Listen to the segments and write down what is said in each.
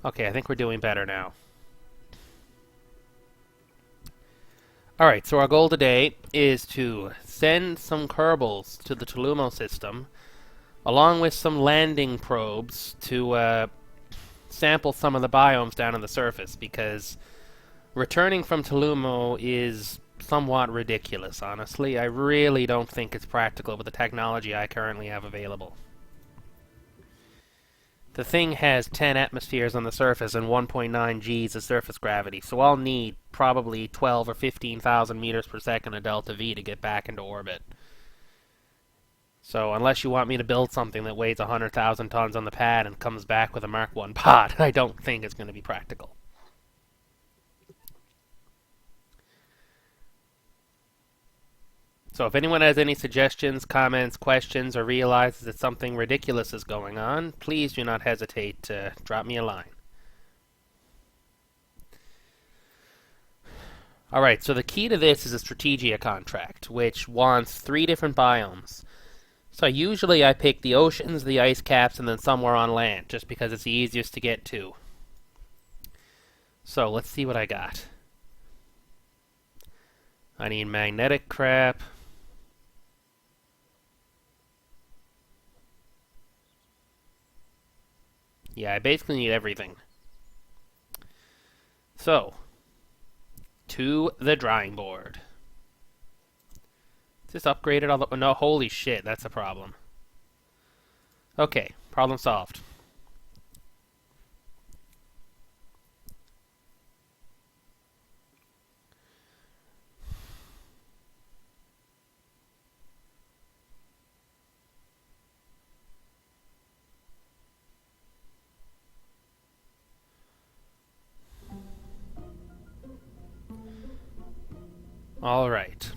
Okay, I think we're doing better now. Alright, so our goal today is to send some Kerbals to the Tellumo system, along with some landing probes to sample some of the biomes down on the surface, because returning from Tellumo is somewhat ridiculous, honestly. I really don't think it's practical with the technology I currently have available. The thing has 10 atmospheres on the surface and 1.9 Gs of surface gravity, so I'll need probably 12 or 15,000 meters per second of delta V to get back into orbit. So unless you want me to build something that weighs 100,000 tons on the pad and comes back with a Mark 1 pod, I don't think it's going to be practical. So if anyone has any suggestions, comments, questions, or realizes that something ridiculous is going on, please do not hesitate to drop me a line. Alright, so the key to this is a Strategia contract, which wants 3 different biomes. So usually I pick the oceans, the ice caps, and then somewhere on land, just because it's the easiest to get to. So let's see what I got. I need magnetic crap. Yeah, I basically need everything. So, to the drawing board. Is this upgraded all the... No, holy shit, that's a problem. Okay, problem solved. Alright.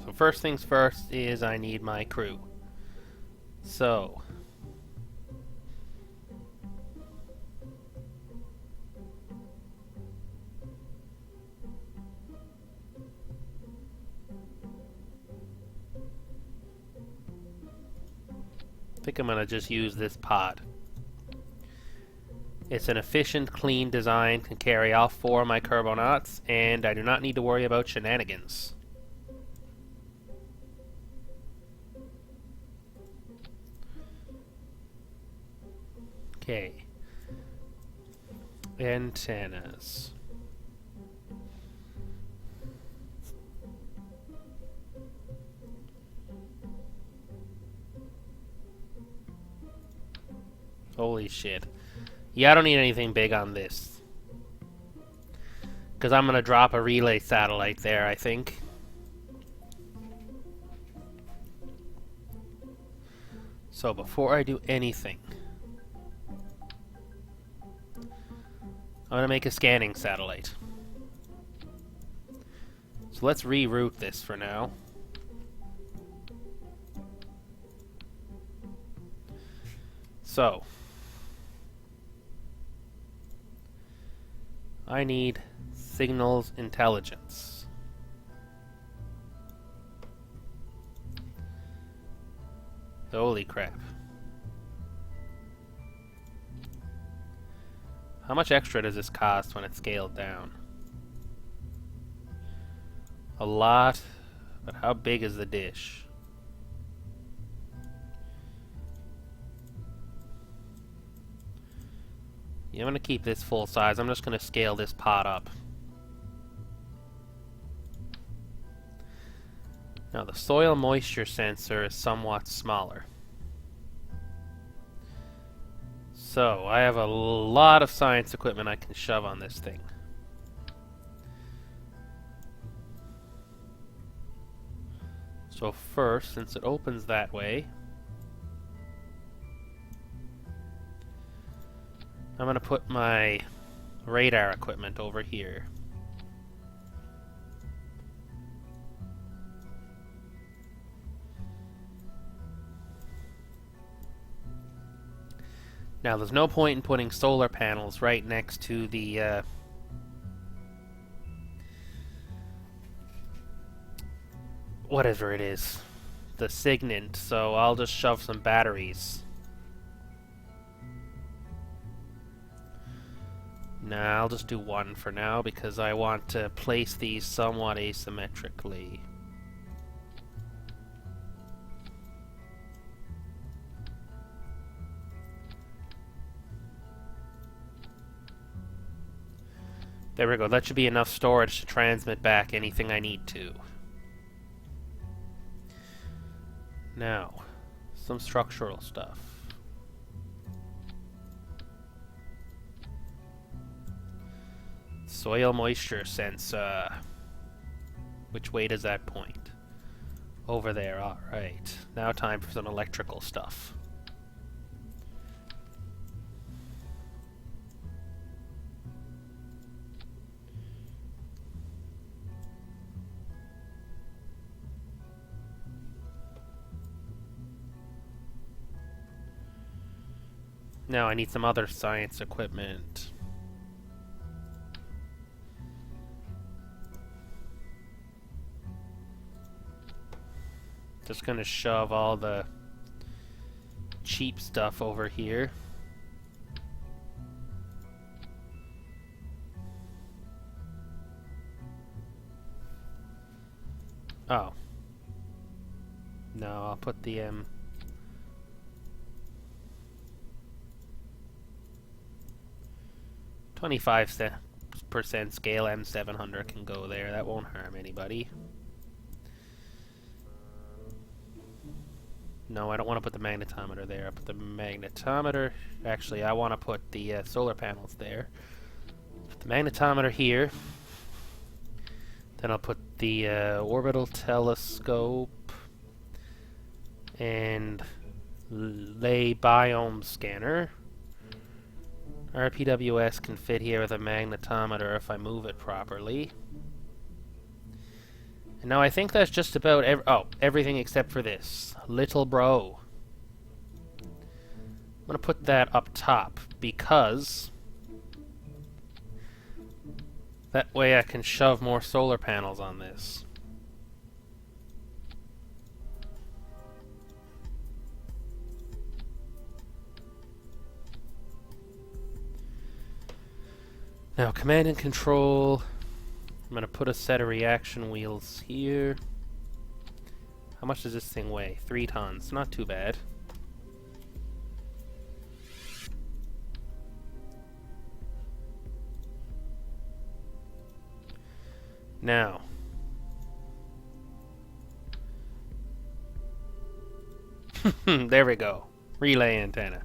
So first things first is I need my crew. So... I think I'm going to just use this pod. It's an efficient, clean design, can carry all 4 of my Kerbonauts, and I do not need to worry about shenanigans. Okay. Antennas. Holy shit. Yeah, I don't need anything big on this. Because I'm going to drop a relay satellite there, I think. So before I do anything, I'm going to make a scanning satellite. So let's reroute this for now. So, I need signals intelligence. Holy crap. How much extra does this cost when it's scaled down? A lot, but how big is the dish? Yeah, I'm going to keep this full size. I'm just going to scale this pod up. Now the soil moisture sensor is somewhat smaller. So I have a lot of science equipment I can shove on this thing. So first, since it opens that way, I'm going to put my radar equipment over here. Now, there's no point in putting solar panels right next to the whatever it is, the Signant, so I'll just shove some batteries Nah, I'll just do one for now because I want to place these somewhat asymmetrically. There we go. That should be enough storage to transmit back anything I need to. Now, some structural stuff. Soil moisture sensor. Which way does that point? Over there, alright. Now time for some electrical stuff. Now I need some other science equipment. Just gonna shove all the cheap stuff over here. Oh. No, I'll put the 25% scale M700 can go there. That won't harm anybody. No, I don't want to put the magnetometer there. I'll put the magnetometer... Actually, I want to put the solar panels there. Put the magnetometer here. Then I'll put the orbital telescope and lay biome scanner. RPWS can fit here with a magnetometer if I move it properly. And now I think that's just about everything except for this. Little bro. I'm gonna put that up top because that way I can shove more solar panels on this. Now, command and control. I'm going to put a set of reaction wheels here. How much does this thing weigh? 3 tons. Not too bad. Now. There we go. Relay antenna.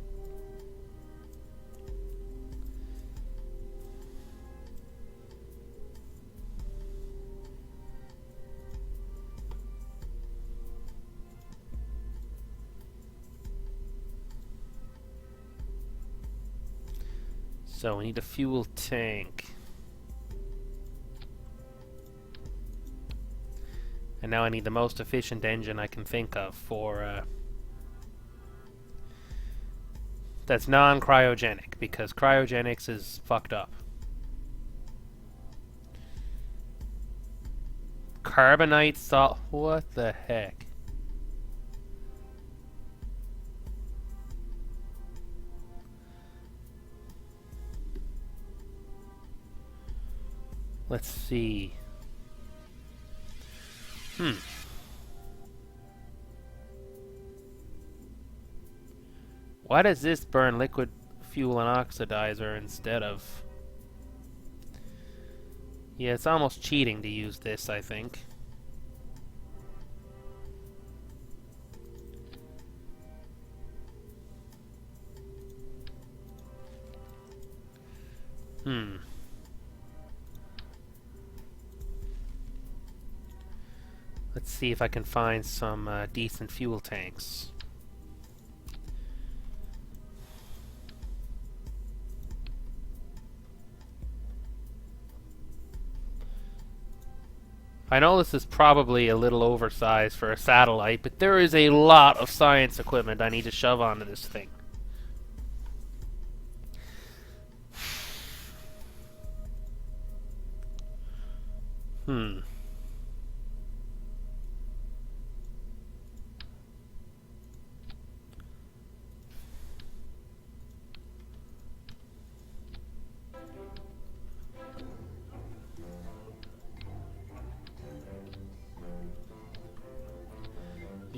So we need a fuel tank. And now I need the most efficient engine I can think of for that's non-cryogenic, because cryogenics is fucked up. Carbonite salt. What the heck? Let's see. Why does this burn liquid fuel and oxidizer instead of... Yeah, it's almost cheating to use this, I think. Let's see if I can find some decent fuel tanks. I know this is probably a little oversized for a satellite, but there is a lot of science equipment I need to shove onto this thing.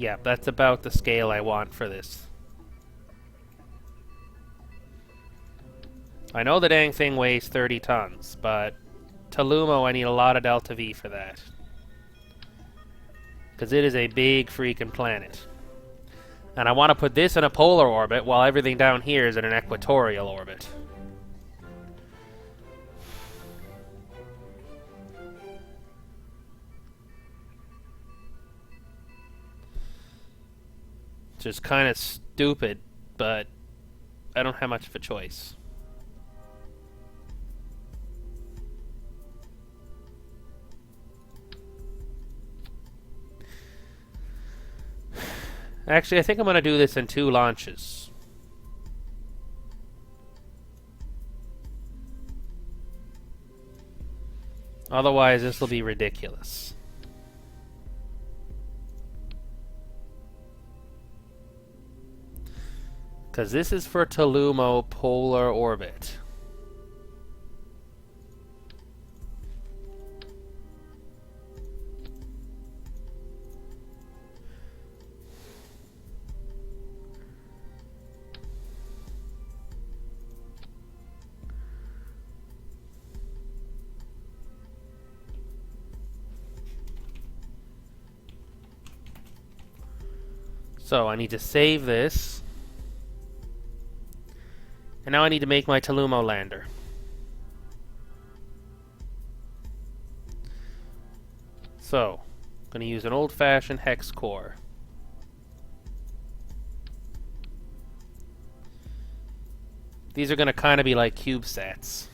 Yeah, that's about the scale I want for this. I know the dang thing weighs 30 tons, but Tellumo, I need a lot of delta V for that. Because it is a big freaking planet. And I want to put this in a polar orbit while everything down here is in an equatorial orbit. Which is kind of stupid, but I don't have much of a choice. Actually, I think I'm going to do this in 2 launches. Otherwise, this will be ridiculous. Because this is for Tellumo polar orbit. So I need to save this. And now I need to make my Tellumo lander. So, I'm going to use an old-fashioned hex core. These are going to kind of be like CubeSats.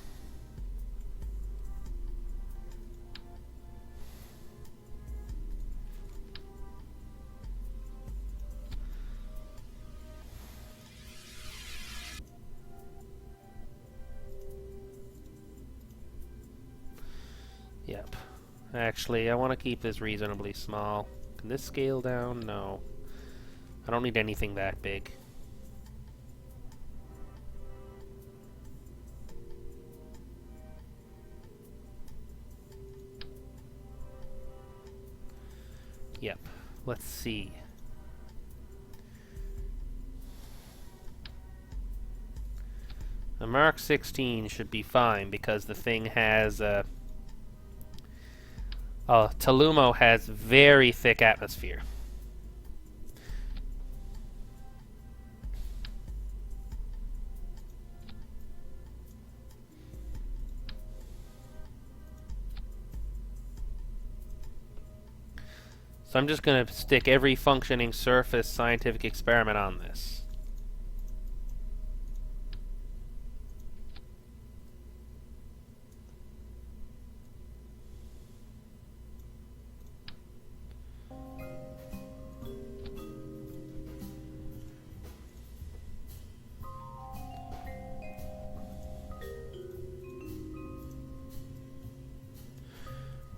Yep. Actually, I want to keep this reasonably small. Can this scale down? No. I don't need anything that big. Yep. Let's see. The Mark 16 should be fine because the thing has Tellumo has very thick atmosphere. So I'm just going to stick every functioning surface scientific experiment on this.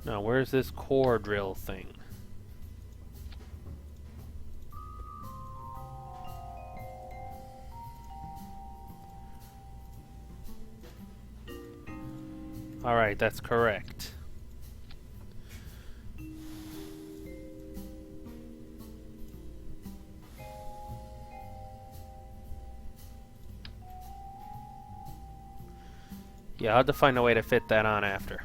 Now, where's this core drill thing? Alright, that's correct. Yeah, I'll have to find a way to fit that on after.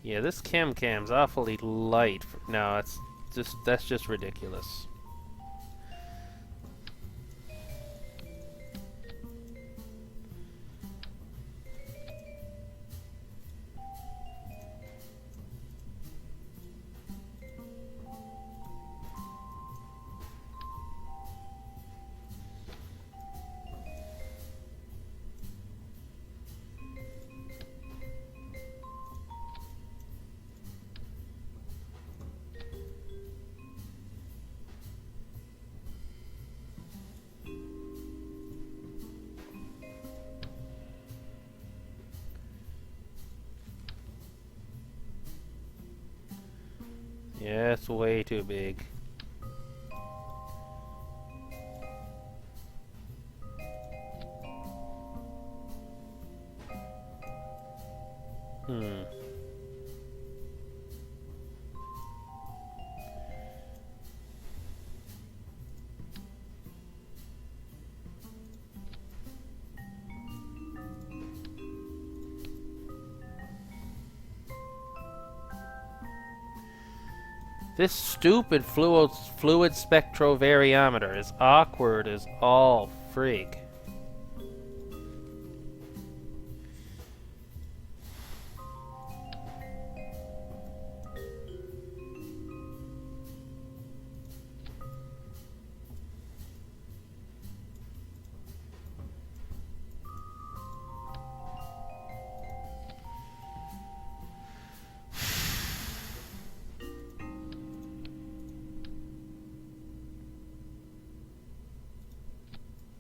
Yeah, this cam's awfully light. No, that's just ridiculous. Yeah, it's way too big. This stupid fluid spectrovariometer is awkward as all frig.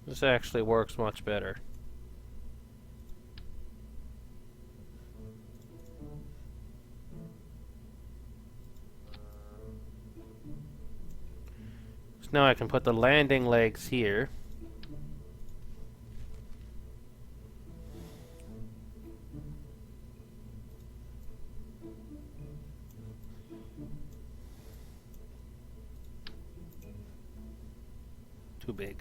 This actually works much better. So now I can put the landing legs here. Too big.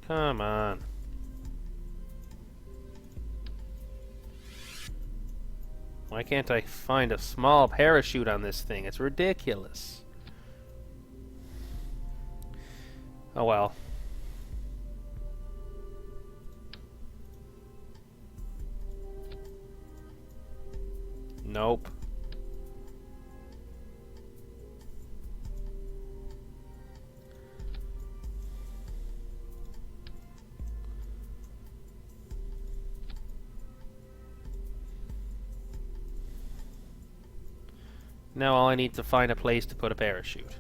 Come on. Why can't I find a small parachute on this thing? It's ridiculous. Oh well. Nope. Now all I need to find a place to put a parachute.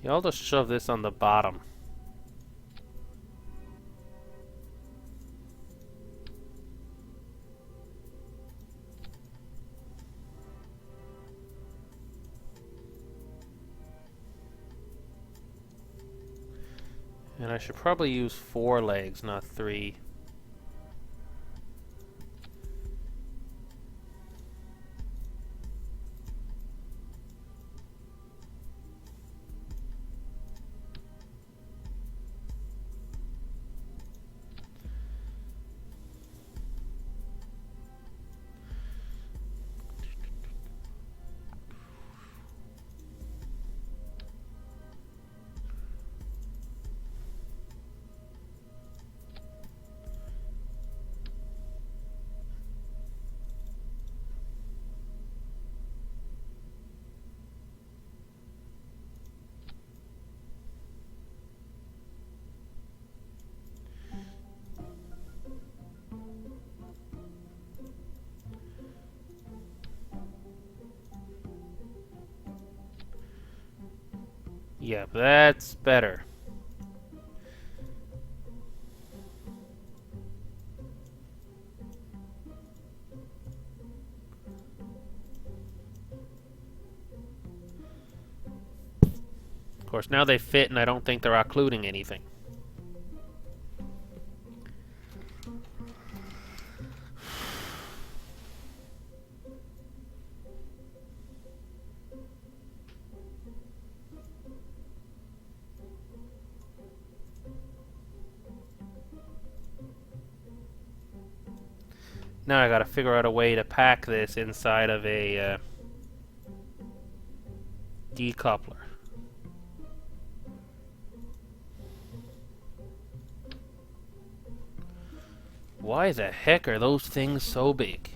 Yeah, I'll just shove this on the bottom. And I should probably use 4 legs, not 3. Yeah, that's better. Of course, now they fit and I don't think they're occluding anything. Now I gotta figure out a way to pack this inside of a decoupler. Why the heck are those things so big?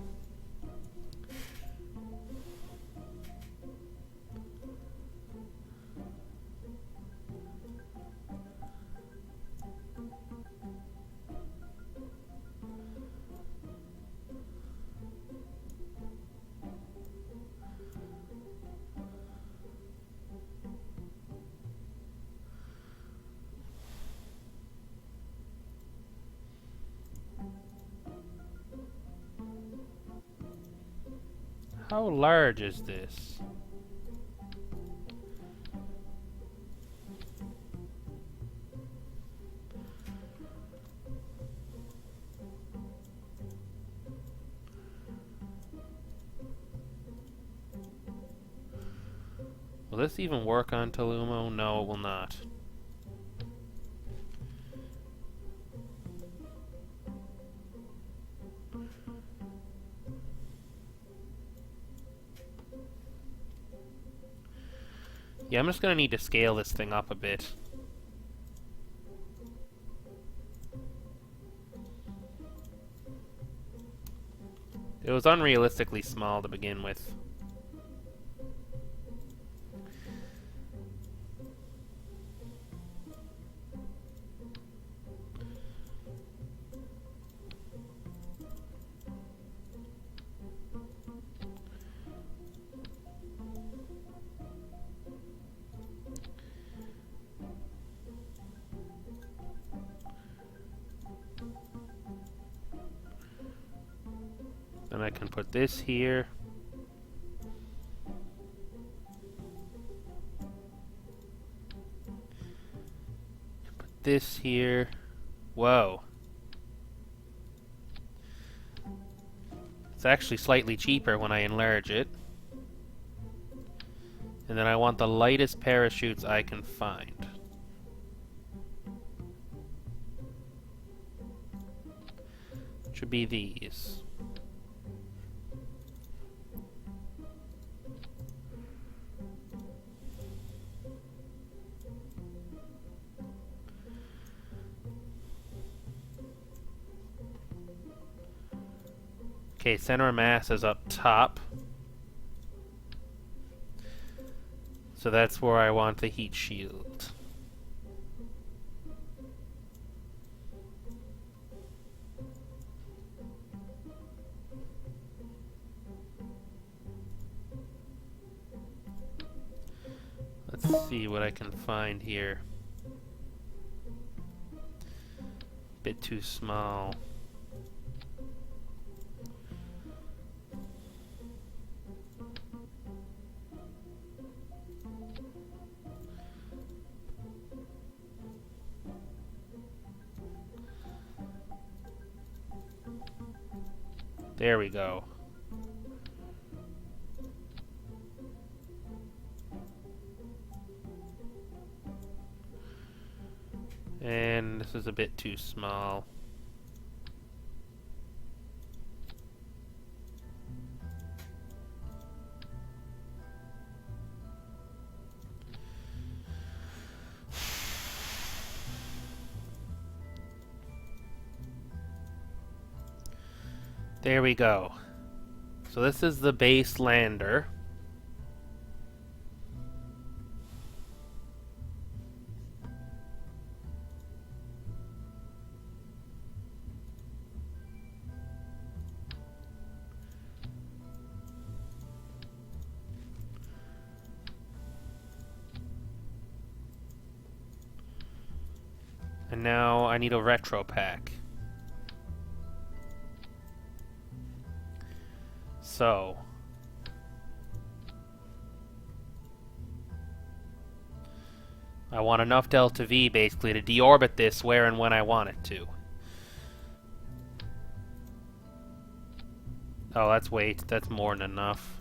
How large is this? Will this even work on Tellumo? No, it will not. Yeah, I'm just gonna need to scale this thing up a bit. It was unrealistically small to begin with. Then I can put this here. Put this here. Whoa. It's actually slightly cheaper when I enlarge it. And then I want the lightest parachutes I can find. Should be these. Okay, center of mass is up top. So that's where I want the heat shield. Let's see what I can find here. Bit too small. There we go. And this is a bit too small. There we go. So this is the base lander. And now I need a retro pack. So I want enough delta V basically to deorbit this where and when I want it to. Oh, that's weight. That's more than enough.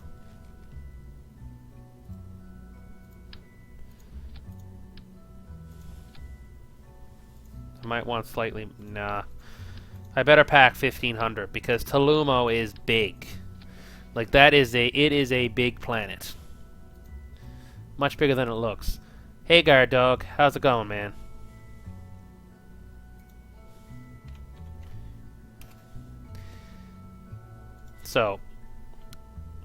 I might want slightly... Nah. I better pack 1500 because Tellumo is big. Like, it is a big planet. Much bigger than it looks. Hey, guard dog. How's it going, man? So,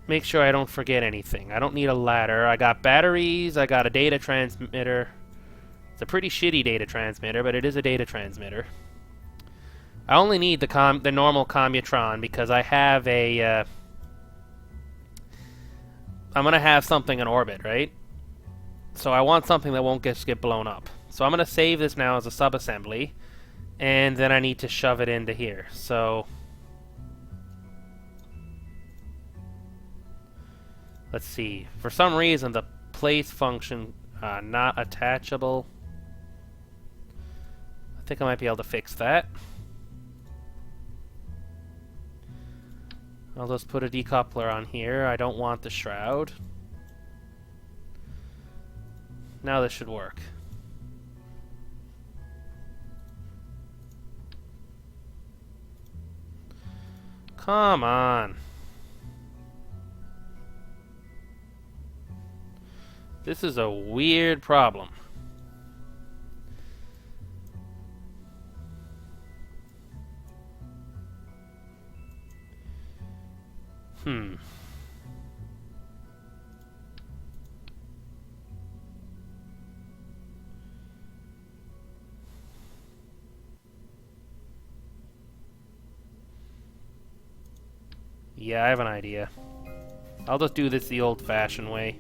make sure I don't forget anything. I don't need a ladder. I got batteries. I got a data transmitter. It's a pretty shitty data transmitter, but it is a data transmitter. I only need the normal commutron because I have a... I'm going to have something in orbit, right? So I want something that won't just get blown up. So I'm going to save this now as a subassembly, and then I need to shove it into here. So Let's see. For some reason, the place function not attachable. I think I might be able to fix that. I'll just put a decoupler on here. I don't want the shroud. Now this should work. Come on. This is a weird problem. Yeah, I have an idea. I'll just do this the old-fashioned way.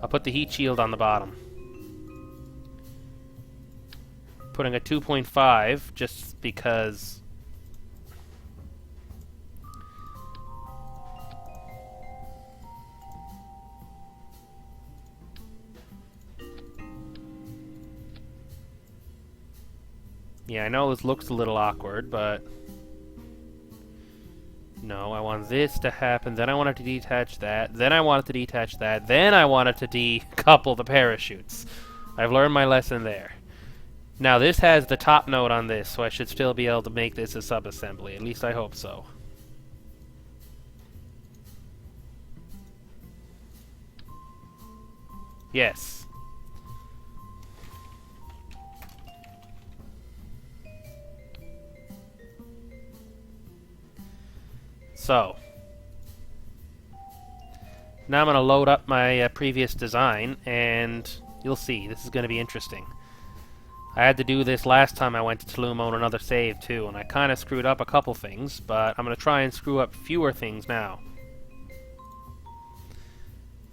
I'll put the heat shield on the bottom. Putting a 2.5 just because... Yeah, I know this looks a little awkward, but... No, I want this to happen, then I want it to detach that, then I want it to detach that, then I want it to decouple the parachutes. I've learned my lesson there. Now this has the top node on this, so I should still be able to make this a sub-assembly. At least I hope so. Yes. So, now I'm going to load up my previous design, and you'll see, this is going to be interesting. I had to do this last time I went to Tellumo on another save, too, and I kind of screwed up a couple things, but I'm going to try and screw up fewer things now.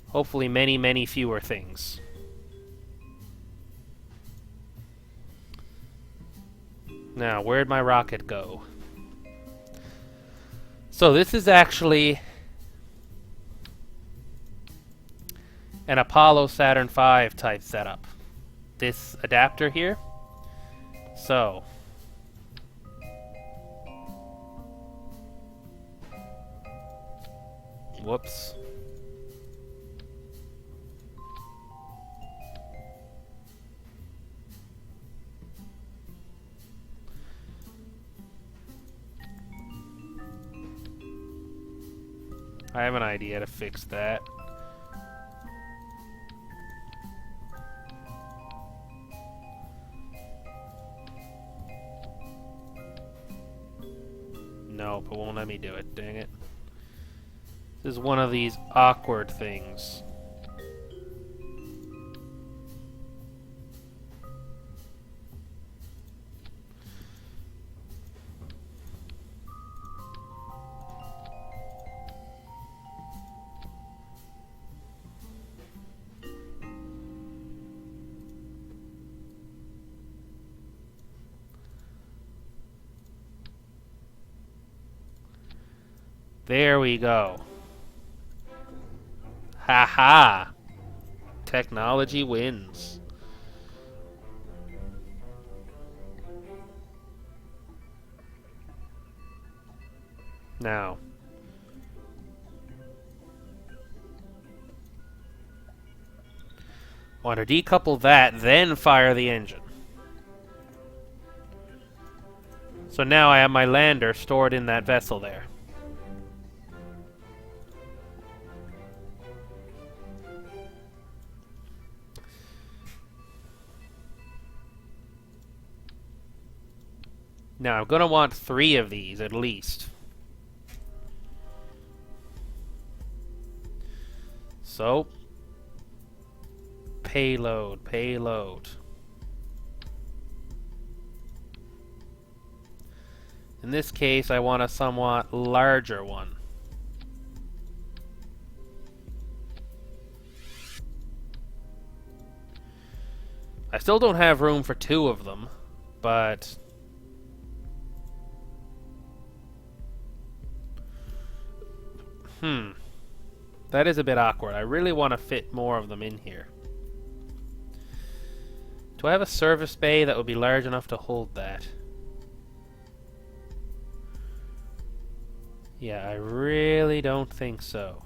Hopefully many, many fewer things. Now, where'd my rocket go? So this is actually an Apollo Saturn V type setup. This adapter here. So whoops. I have an idea to fix that. Nope, it won't let me do it, dang it. This is one of these awkward things. There we go. Ha ha! Technology wins. Now, want to decouple that, then fire the engine. So now I have my lander stored in that vessel there. Now I'm going to want 3 of these at least. So, payload, payload. In this case, I want a somewhat larger one. I still don't have room for 2 of them, but... Hmm. That is a bit awkward. I really want to fit more of them in here. Do I have a service bay that would be large enough to hold that? Yeah, I really don't think so.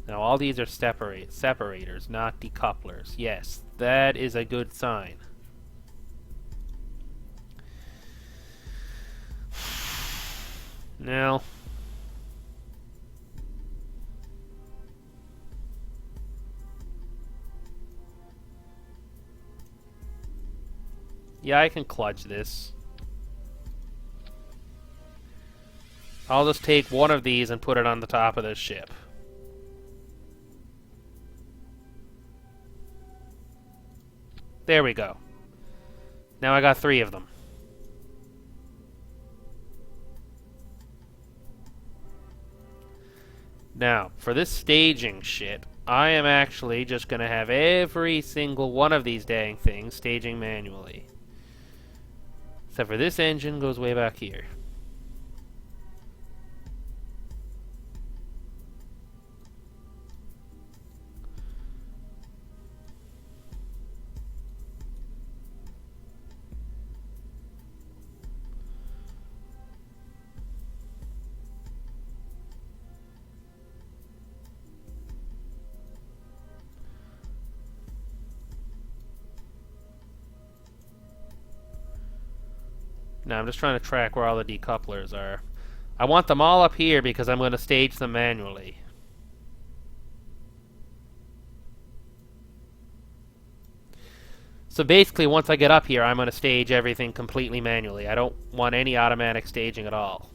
Now all these are separators, not decouplers. Yes, that is a good sign. Now, yeah, I can clutch this. I'll just take one of these and put it on the top of this ship. There we go. Now I got 3 of them. Now, for this staging shit, I am actually just going to have every single one of these dang things staging manually. Except for this engine goes way back here. Now I'm just trying to track where all the decouplers are. I want them all up here because I'm going to stage them manually. So basically, once I get up here, I'm going to stage everything completely manually. I don't want any automatic staging at all.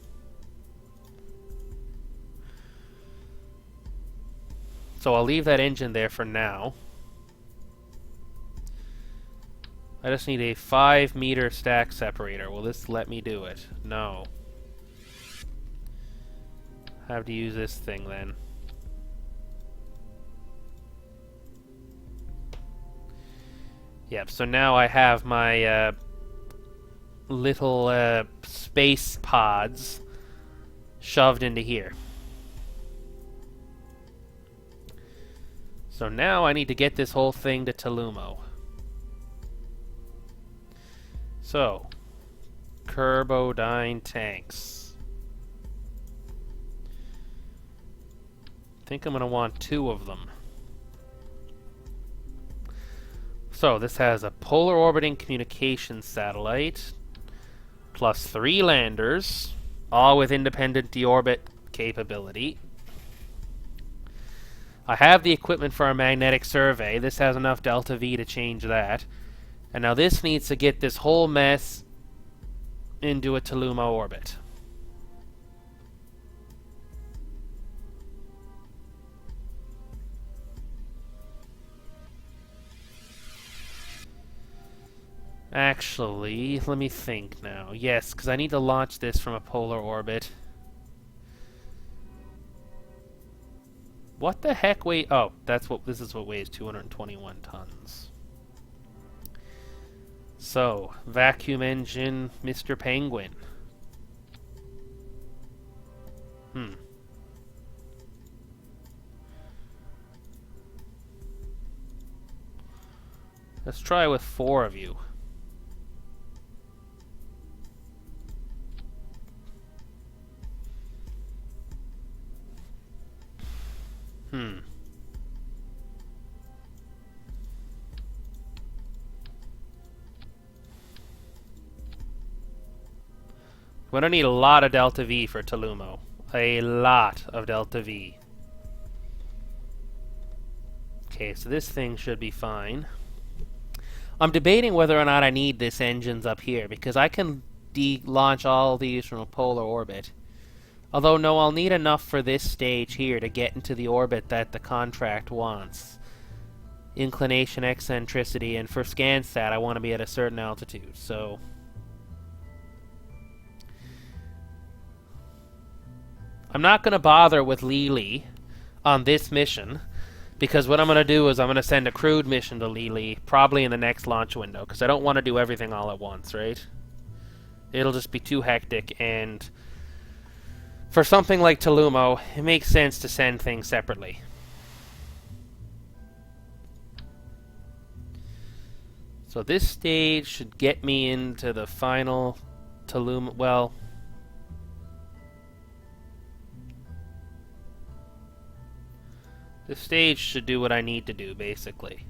So I'll leave that engine there for now. I just need a 5-meter stack separator. Will this let me do it? No. Have to use this thing then. Yep, so now I have my little space pods shoved into here. So now I need to get this whole thing to Tellumo. So, Turbodyne tanks. I think I'm going to want 2 of them. So, this has a polar orbiting communications satellite, plus 3 landers, all with independent deorbit capability. I have the equipment for a magnetic survey. This has enough delta V to change that. And now this needs to get this whole mess into a Tellumo orbit. Actually, let me think now. Yes, because I need to launch this from a polar orbit. What the heck weight? Oh, this is what weighs 221 tons. So, vacuum engine, Mr. Penguin. Let's try with 4 of you. We're going to need a lot of delta V for Tellumo. A lot of delta V. Okay, so this thing should be fine. I'm debating whether or not I need this engines up here, because I can launch all these from a polar orbit. Although, no, I'll need enough for this stage here to get into the orbit that the contract wants. Inclination, eccentricity, and for Scansat I want to be at a certain altitude, so... I'm not going to bother with Lili. on this mission, because what I'm going to do is I'm going to send a crewed mission to Lili, probably in the next launch window, because I don't want to do everything all at once, right? It'll just be too hectic, and for something like Tellumo, it makes sense to send things separately. So this stage should get me into the final Tellumo. Well, this stage should do what I need to do, basically.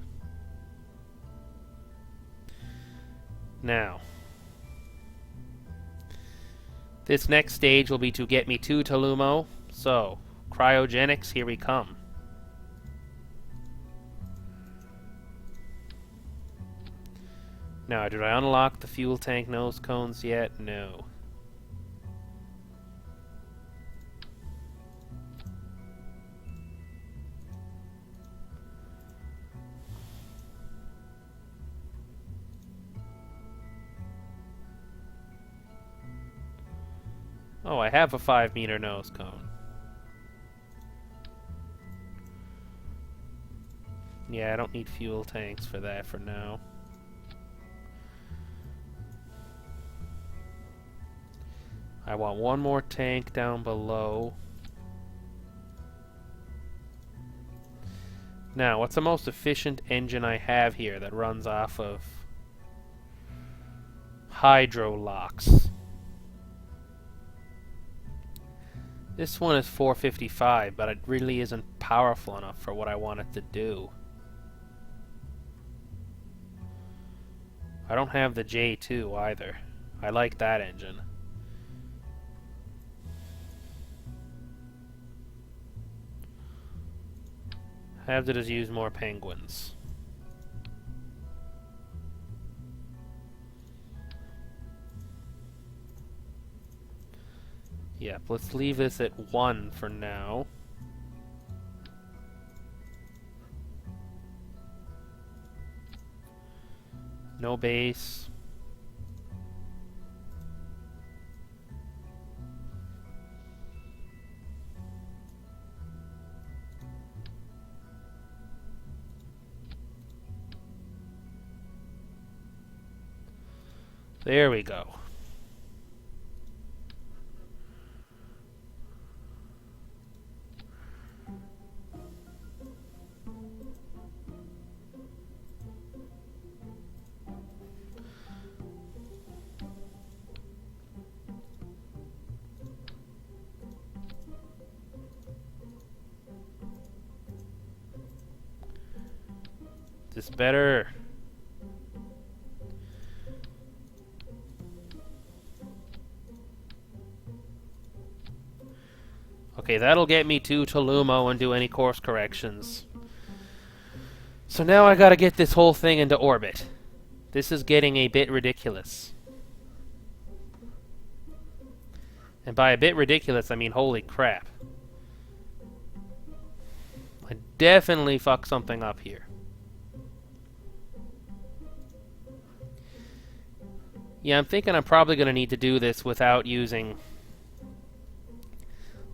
Now, this next stage will be to get me to Tellumo. So, cryogenics, here we come. Now, did I unlock the fuel tank nose cones yet? No. Oh, I have a 5-meter nose cone. Yeah, I don't need fuel tanks for that for now. I want one more tank down below. Now, what's the most efficient engine I have here that runs off of hydro locks? This one is 455, but it really isn't powerful enough for what I want it to do. I don't have the J2 either. I like that engine. I have to just use more penguins. Yep, let's leave this at 1 for now. No base. There we go. This better. Okay, that'll get me to Tellumo and do any course corrections. So now I gotta get this whole thing into orbit. This is getting a bit ridiculous. And by a bit ridiculous, I mean holy crap. I definitely fucked something up here. Yeah, I'm thinking I'm probably going to need to do this without using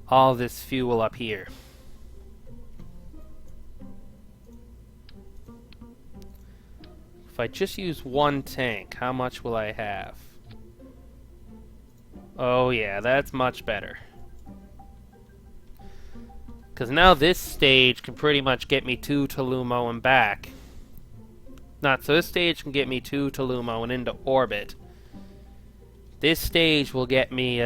all this fuel up here. If I just use one tank, how much will I have? Oh yeah, that's much better. Because now this stage can pretty much get me to Tellumo and back. So this stage can get me to Tellumo and into orbit. This stage will get me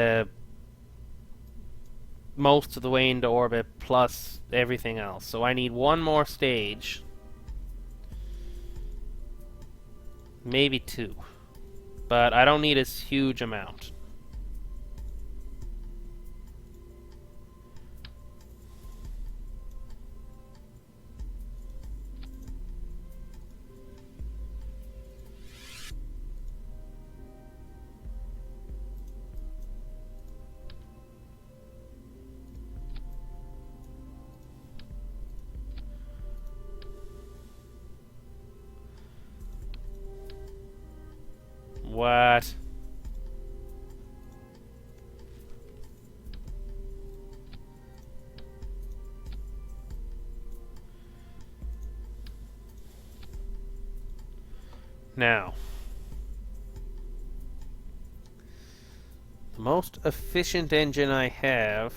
most of the way into orbit plus everything else. So I need one more stage. Maybe 2. But I don't need a huge amount. What? Now, the most efficient engine I have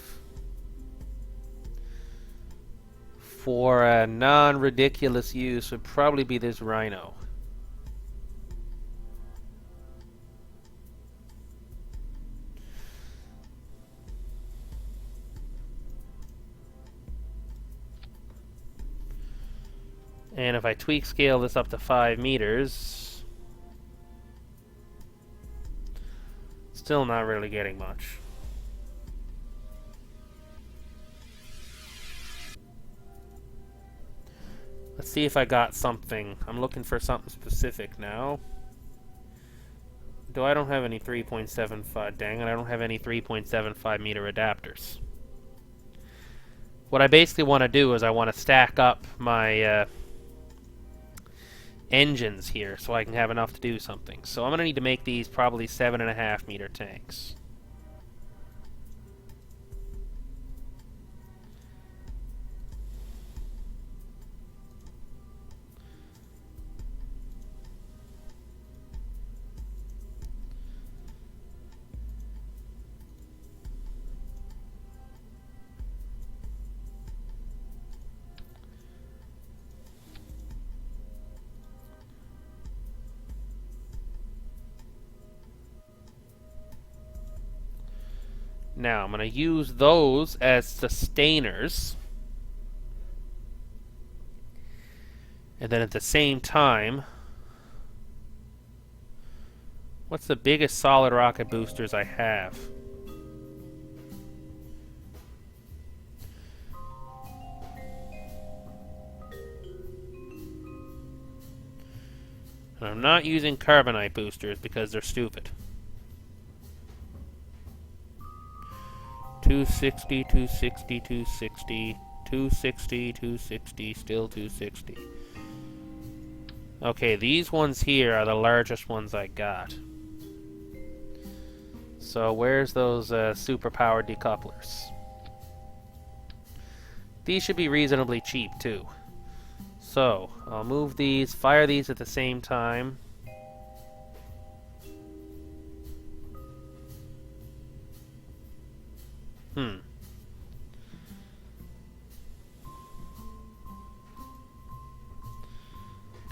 for a non-ridiculous use would probably be this Rhino. And if I tweak scale this up to 5 meters, still not really getting much. Let's see if I got something. I'm looking for something specific now. I don't have any 3.75. Dang it, I don't have any 3.75 meter adapters. What I basically want to do is I want to stack up my engines here so I can have enough to do something. So I'm going to need to make these probably 7.5 meter tanks. Now I'm going to use those as sustainers. And then at the same time, what's the biggest solid rocket boosters I have? And I'm not using carbonite boosters because they're stupid. 260, 260, 260, 260, 260, still 260. Okay, these ones here are the largest ones I got. So where's those super-powered decouplers? These should be reasonably cheap too. So, I'll move these, fire these at the same time.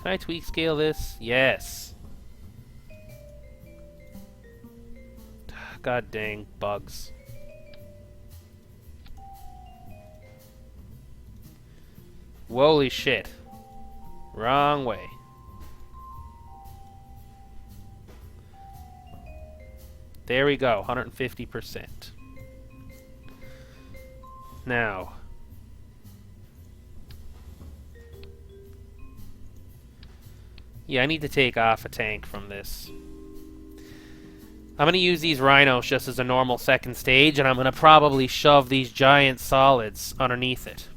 Can I tweak scale this? Yes. God dang bugs. Holy shit. Wrong way. There we go, 150%. Now, yeah, I need to take off a tank from this. I'm going to use these rhinos just as a normal second stage, and I'm going to probably shove these giant solids underneath it.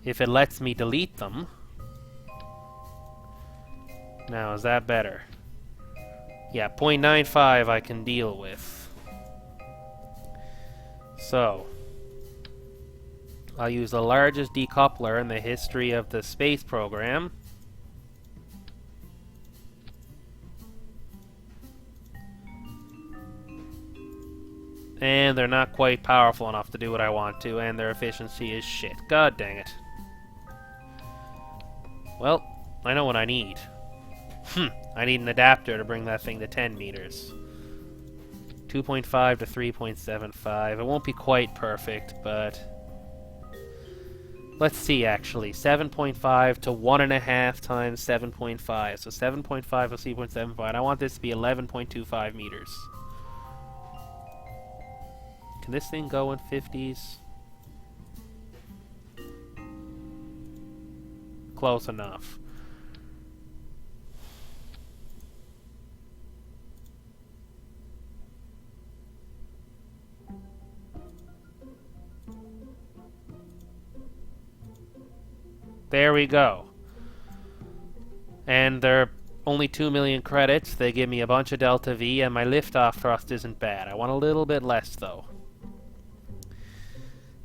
If it lets me delete them. Now, is that better? Yeah, 0.95 I can deal with. So, I'll use the largest decoupler in the history of the space program. And they're not quite powerful enough to do what I want to, and their efficiency is shit. God dang it. Well, I know what I need. I need an adapter to bring that thing to 10 meters. 2.5 to 3.75. It won't be quite perfect, but... let's see, actually. 7.5 to 1.5 times 7.5. So 7.5 to 3.75. I want this to be 11.25 meters. Can this thing go in 50s? Close enough. There we go. And they're only 2 million credits. They give me a bunch of delta V, and my liftoff thrust isn't bad. I want a little bit less, though.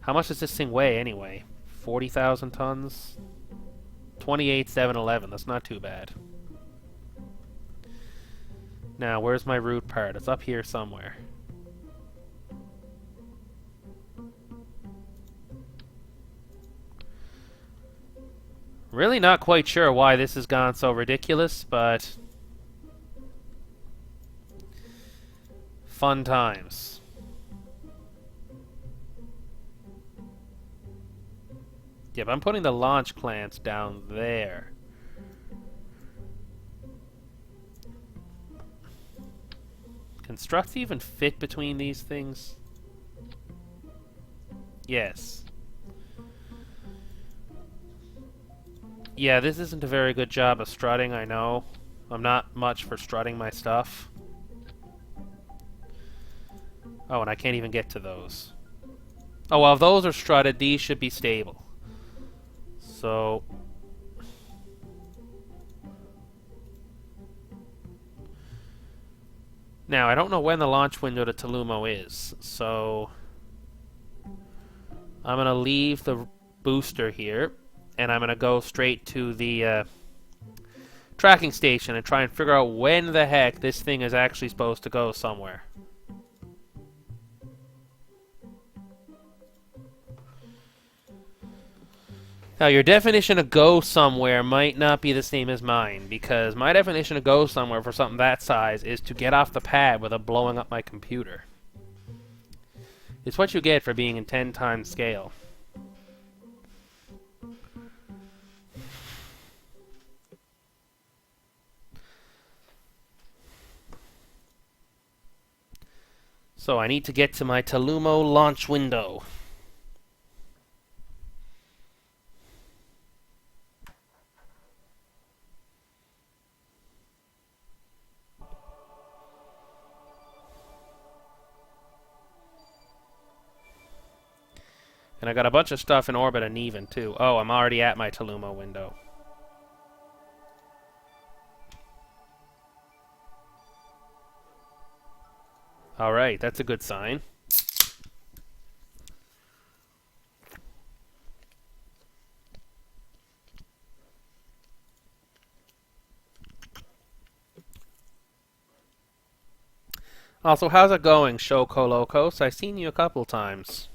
How much does this thing weigh, anyway? 40,000 tons? 28,711. That's not too bad. Now, where's my root part? It's up here somewhere. Really not quite sure why this has gone so ridiculous, but fun times. Yep, I'm putting the launch clamps down there. Can struts even fit between these things? Yes. Yeah, this isn't a very good job of strutting, I know. I'm not much for strutting my stuff. Oh, and I can't even get to those. Oh, well, if those are strutted, these should be stable. So... Now, I don't know when the launch window to Tellumo is, so... I'm going to leave the booster here, and I'm going to go straight to the tracking station and try and figure out when the heck this thing is actually supposed to go somewhere. Now, your definition of go somewhere might not be the same as mine, because my definition of go somewhere for something that size is to get off the pad without blowing up my computer. It's what you get for being in 10 times scale. So I need to get to my Tellumo launch window. And I got a bunch of stuff in orbit uneven too. Oh, I'm already at my Tellumo window. Alright, that's a good sign. Also, how's it going, Shoko Locos? I've seen you a couple times.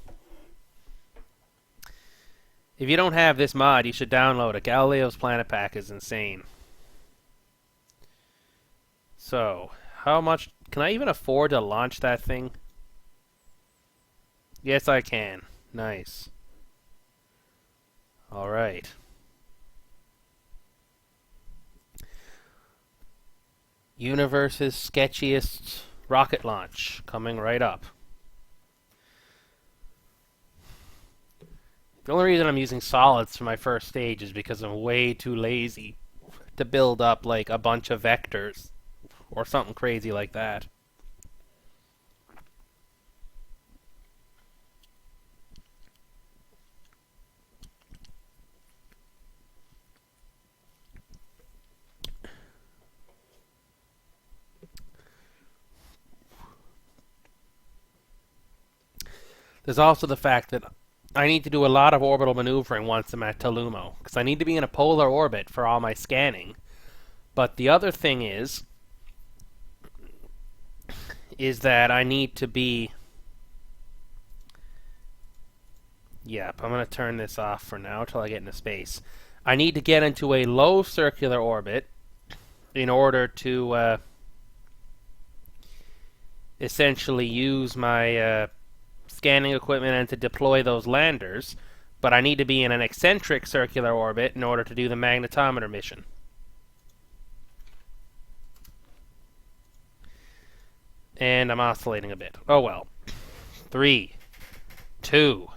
If you don't have this mod, you should download it. Galileo's Planet Pack is insane. So, how much... Can I even afford to launch that thing? Yes, I can. Nice. Alright. Universe's sketchiest rocket launch coming right up. The only reason I'm using solids for my first stage is because I'm way too lazy to build up like a bunch of vectors or something crazy like that. There's also the fact that I need to do a lot of orbital maneuvering once I'm at Tellumo, because I need to be in a polar orbit for all my scanning. But the other thing is that I need to be... Yep, I'm going to turn this off for now until I get into space. I need to get into a low circular orbit in order to essentially use my scanning equipment and to deploy those landers, but I need to be in an eccentric circular orbit in order to do the magnetometer mission. And I'm oscillating a bit. Oh well. 3, 2.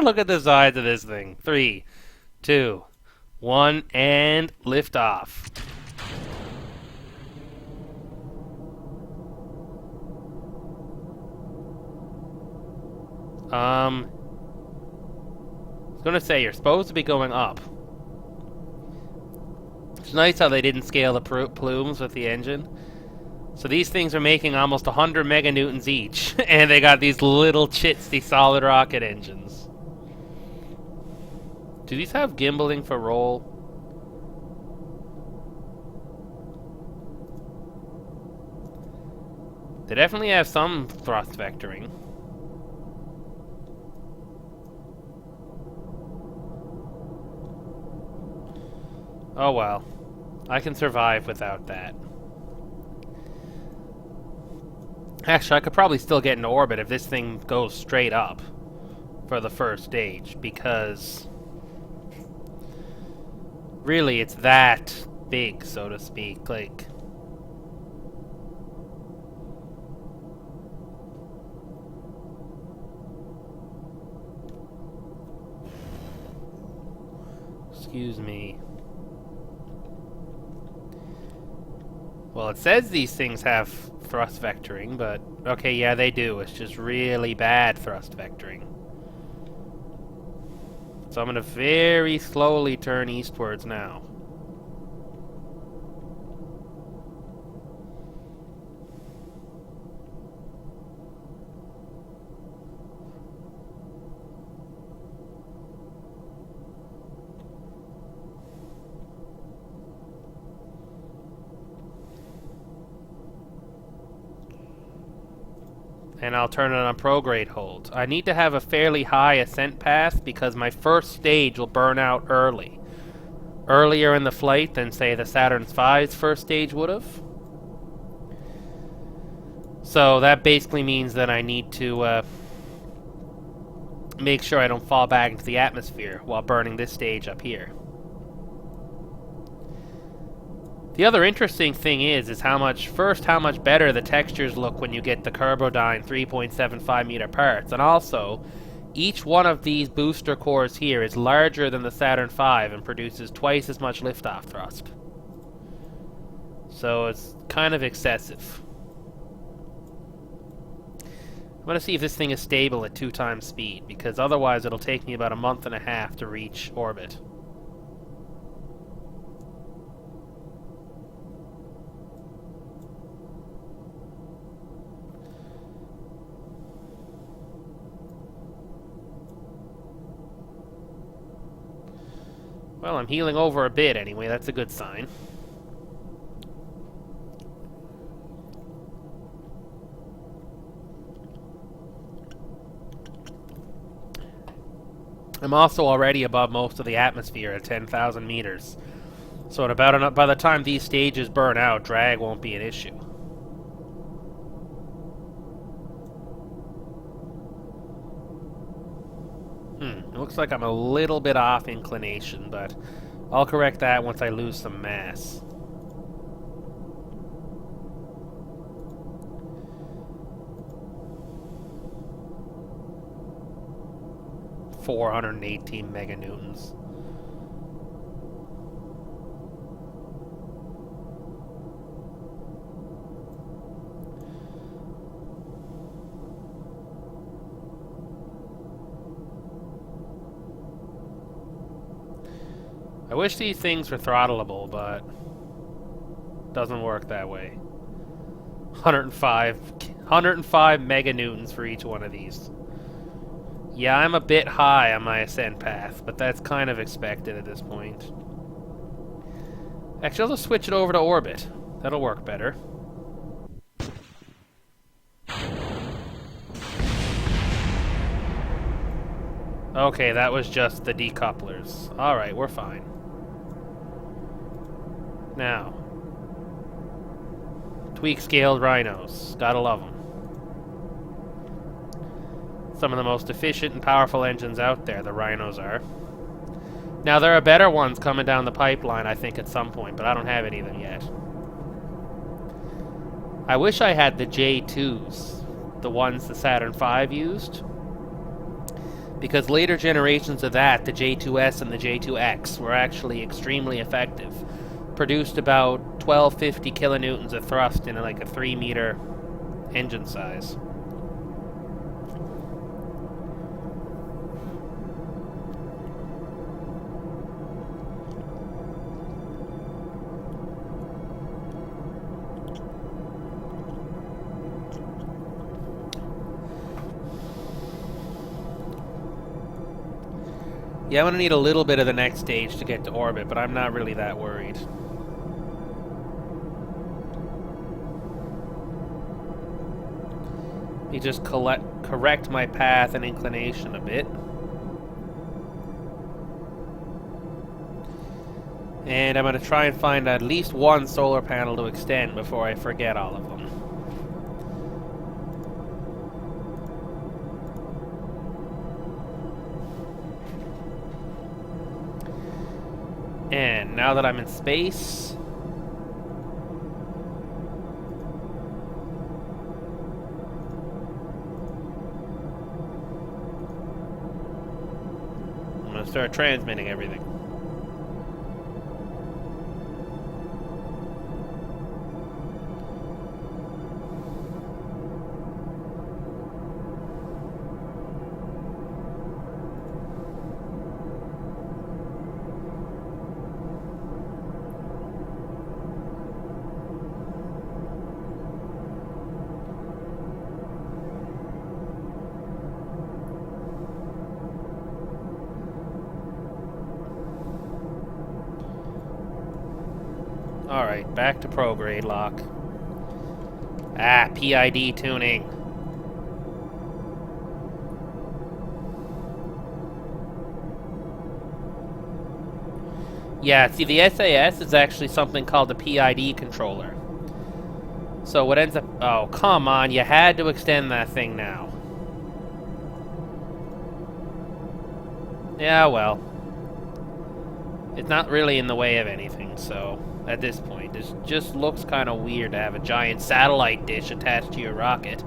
Look at the size of this thing. 3, 2, 1, and lift off. I was gonna say, you're supposed to be going up. It's nice how they didn't scale the plumes with the engine. So these things are making almost 100 meganewtons each, and they got these little chitsy solid rocket engines. Do these have gimbaling for roll? They definitely have some thrust vectoring. Oh well. I can survive without that. Actually, I could probably still get into orbit if this thing goes straight up for the first stage, because really it's that big, so to speak. Like, excuse me. Well, it says these things have thrust vectoring, but okay, yeah, they do. It's just really bad thrust vectoring. So I'm going to very slowly turn eastwards now. And I'll turn it on prograde hold. I need to have a fairly high ascent path because my first stage will burn out early. Earlier in the flight than, say, the Saturn V's first stage would have. So that basically means that I need to make sure I don't fall back into the atmosphere while burning this stage up here. The other interesting thing is how much better the textures look when you get the Kerbodyne 3.75 meter parts, and also each one of these booster cores here is larger than the Saturn V and produces twice as much liftoff thrust. So it's kind of excessive. I'm going to see if this thing is stable at 2 times speed, because otherwise it'll take me about a month and a half to reach orbit. Well, I'm healing over a bit anyway, that's a good sign. I'm also already above most of the atmosphere at 10,000 meters. So at by the time these stages burn out, drag won't be an issue. It looks like I'm a little bit off inclination, but I'll correct that once I lose some mass. (418 meganewtons). I wish these things were throttleable, but it doesn't work that way. 105 meganewtons for each one of these. Yeah, I'm a bit high on my ascent path, but that's kind of expected at this point. Actually, I'll just switch it over to orbit. That'll work better. Okay, that was just the decouplers. Alright, we're fine. Now, tweak-scaled rhinos. Gotta love them. Some of the most efficient and powerful engines out there, the rhinos are. Now, there are better ones coming down the pipeline, I think, at some point, but I don't have any of them yet. I wish I had the J2s, the ones the Saturn V used, because later generations of that, the J2S and the J2X, were actually extremely effective. Produced about 1250 kilonewtons of thrust in like a 3-meter engine size. Yeah, I'm going to need a little bit of the next stage to get to orbit, but I'm not really that worried. You just correct my path and inclination a bit. And I'm going to try and find at least one solar panel to extend before I forget all of them. And now that I'm in space, I'm going to start transmitting everything. Alright, back to prograde lock. Ah, PID tuning. Yeah, see, the SAS is actually something called the PID controller. So what ends up... Oh, come on, you had to extend that thing now. Yeah, well. It's not really in the way of anything, so... At this point, it just looks kind of weird to have a giant satellite dish attached to your rocket.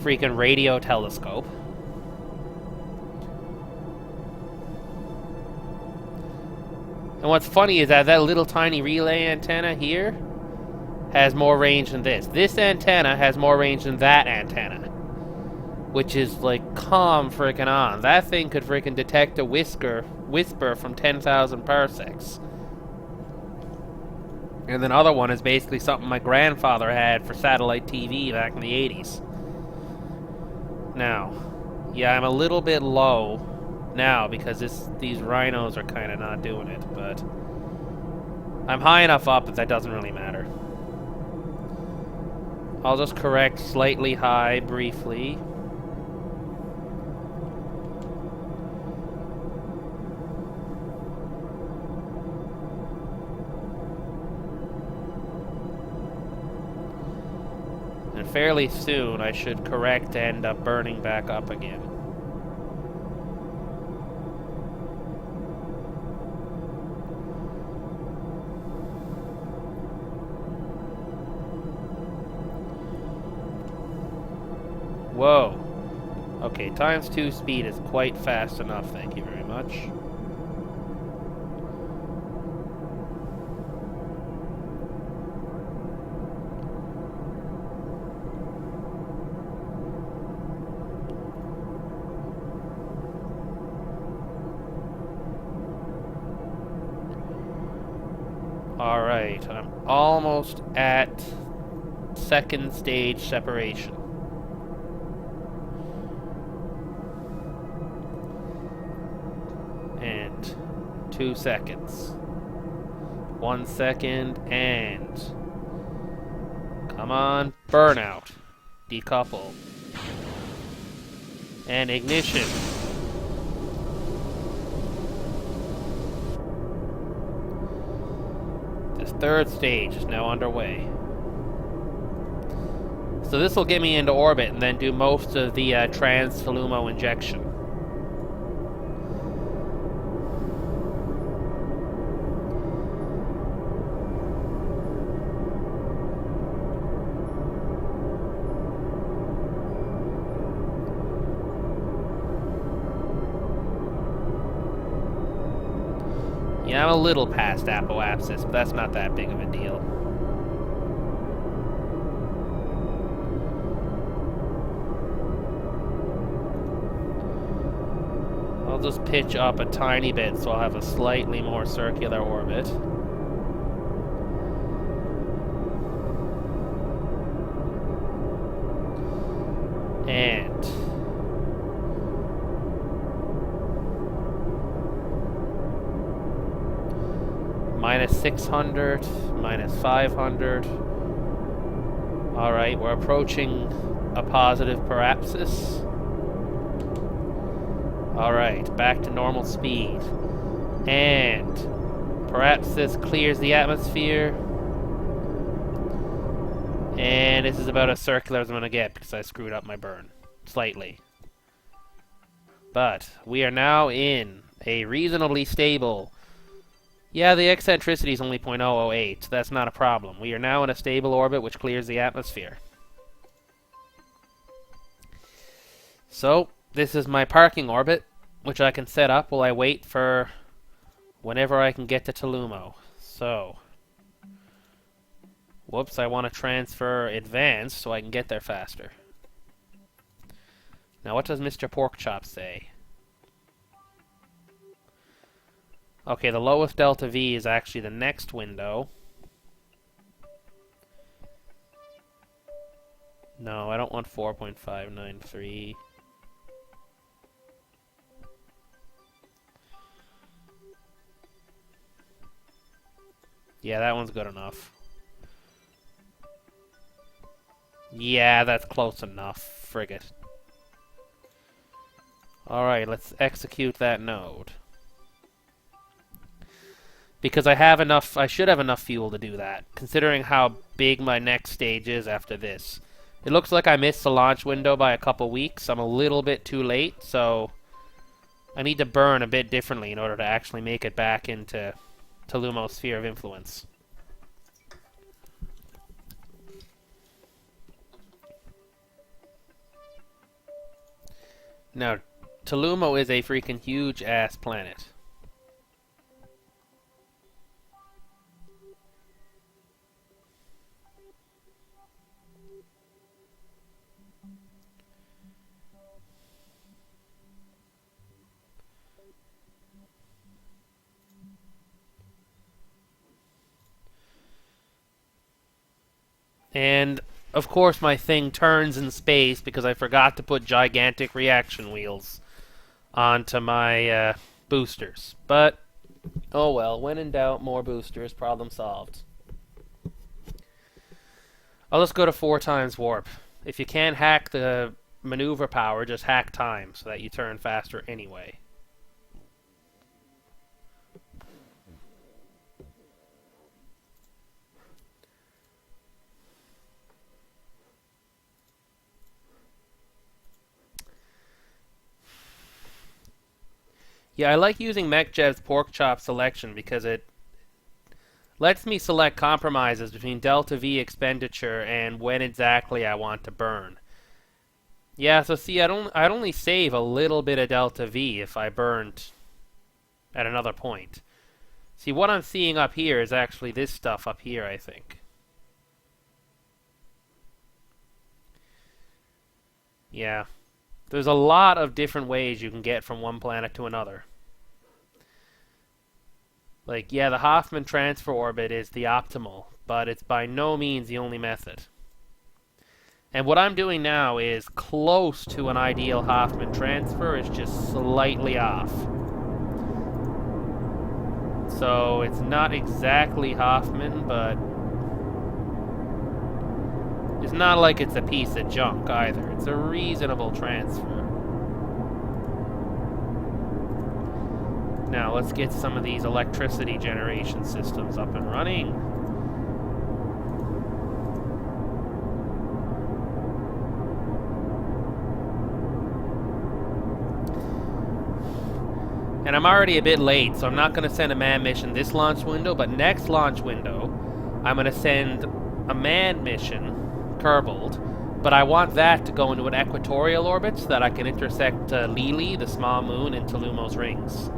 Freaking radio telescope. And what's funny is that little tiny relay antenna here has more range than this. This antenna has more range than that antenna. Which is like, come freaking on. That thing could freaking detect a whisper from 10,000 parsecs. And then other one is basically something my grandfather had for satellite TV back in the 80s. Now, yeah, I'm a little bit low now because these rhinos are kind of not doing it, but I'm high enough up that doesn't really matter. I'll just correct slightly high briefly. And fairly soon I should correct and end up burning back up again. Whoa. Okay, ×2 speed is quite fast enough, thank you very much. Alright, I'm almost at second stage separation. And 2 seconds. 1 second, and... Come on, burnout. Decouple. And ignition. This third stage is now underway. So this will get me into orbit and then do most of the trans-Tellumo injection. Yeah, I'm a little past apoapsis, but that's not that big of a deal. I'll just pitch up a tiny bit so I'll have a slightly more circular orbit. And... -600, -500. Alright, we're approaching a positive parapsis. Alright, back to normal speed. And parapsis clears the atmosphere. And this is about as circular as I'm going to get because I screwed up my burn. Slightly. But we are now in a reasonably stable... Yeah, the eccentricity is only 0.008. That's not a problem. We are now in a stable orbit which clears the atmosphere. So, this is my parking orbit, which I can set up while I wait for whenever I can get to Tellumo. So... Whoops, I want to transfer advanced so I can get there faster. Now what does Mr. Porkchop say? Okay, the lowest delta V is actually the next window. No, I don't want 4.593. Yeah, that one's good enough. Yeah, that's close enough. Frig it. Alright, let's execute that node. Because I have enough, I should have enough fuel to do that, considering how big my next stage is after this. It looks like I missed the launch window by a couple weeks. I'm a little bit too late, so I need to burn a bit differently in order to actually make it back into Tellumo's sphere of influence. Now, Tellumo is a freaking huge-ass planet. And, of course, my thing turns in space because I forgot to put gigantic reaction wheels onto my boosters. But, oh well, when in doubt, more boosters, problem solved. Oh, let's go to 4 times warp. If you can't hack the maneuver power, just hack time so that you turn faster anyway. Yeah, I like using MechJev's pork chop selection because it lets me select compromises between delta V expenditure and when exactly I want to burn. Yeah, so see, I'd only save a little bit of delta V if I burned at another point. See, what I'm seeing up here is actually this stuff up here, I think. Yeah. There's a lot of different ways you can get from one planet to another. Like, yeah, the Hoffman transfer orbit is the optimal, but it's by no means the only method. And what I'm doing now is close to an ideal Hoffman transfer, it's just slightly off. So it's not exactly Hoffman, but it's not like it's a piece of junk either. It's a reasonable transfer. Now let's get some of these electricity generation systems up and running. And I'm already a bit late, so I'm not going to send a manned mission this launch window, but next launch window, I'm going to send a manned mission, Kerbal, but I want that to go into an equatorial orbit so that I can intersect Lili, the small moon, in Tellumo's rings.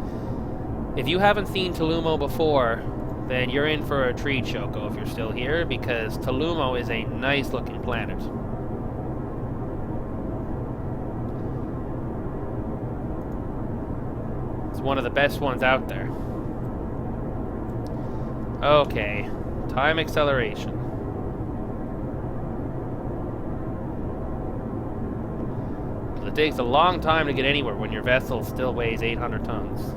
If you haven't seen Tellumo before, then you're in for a treat, Shoko, if you're still here, because Tellumo is a nice-looking planet. It's one of the best ones out there. Okay, time acceleration. It takes a long time to get anywhere when your vessel still weighs 800 tons.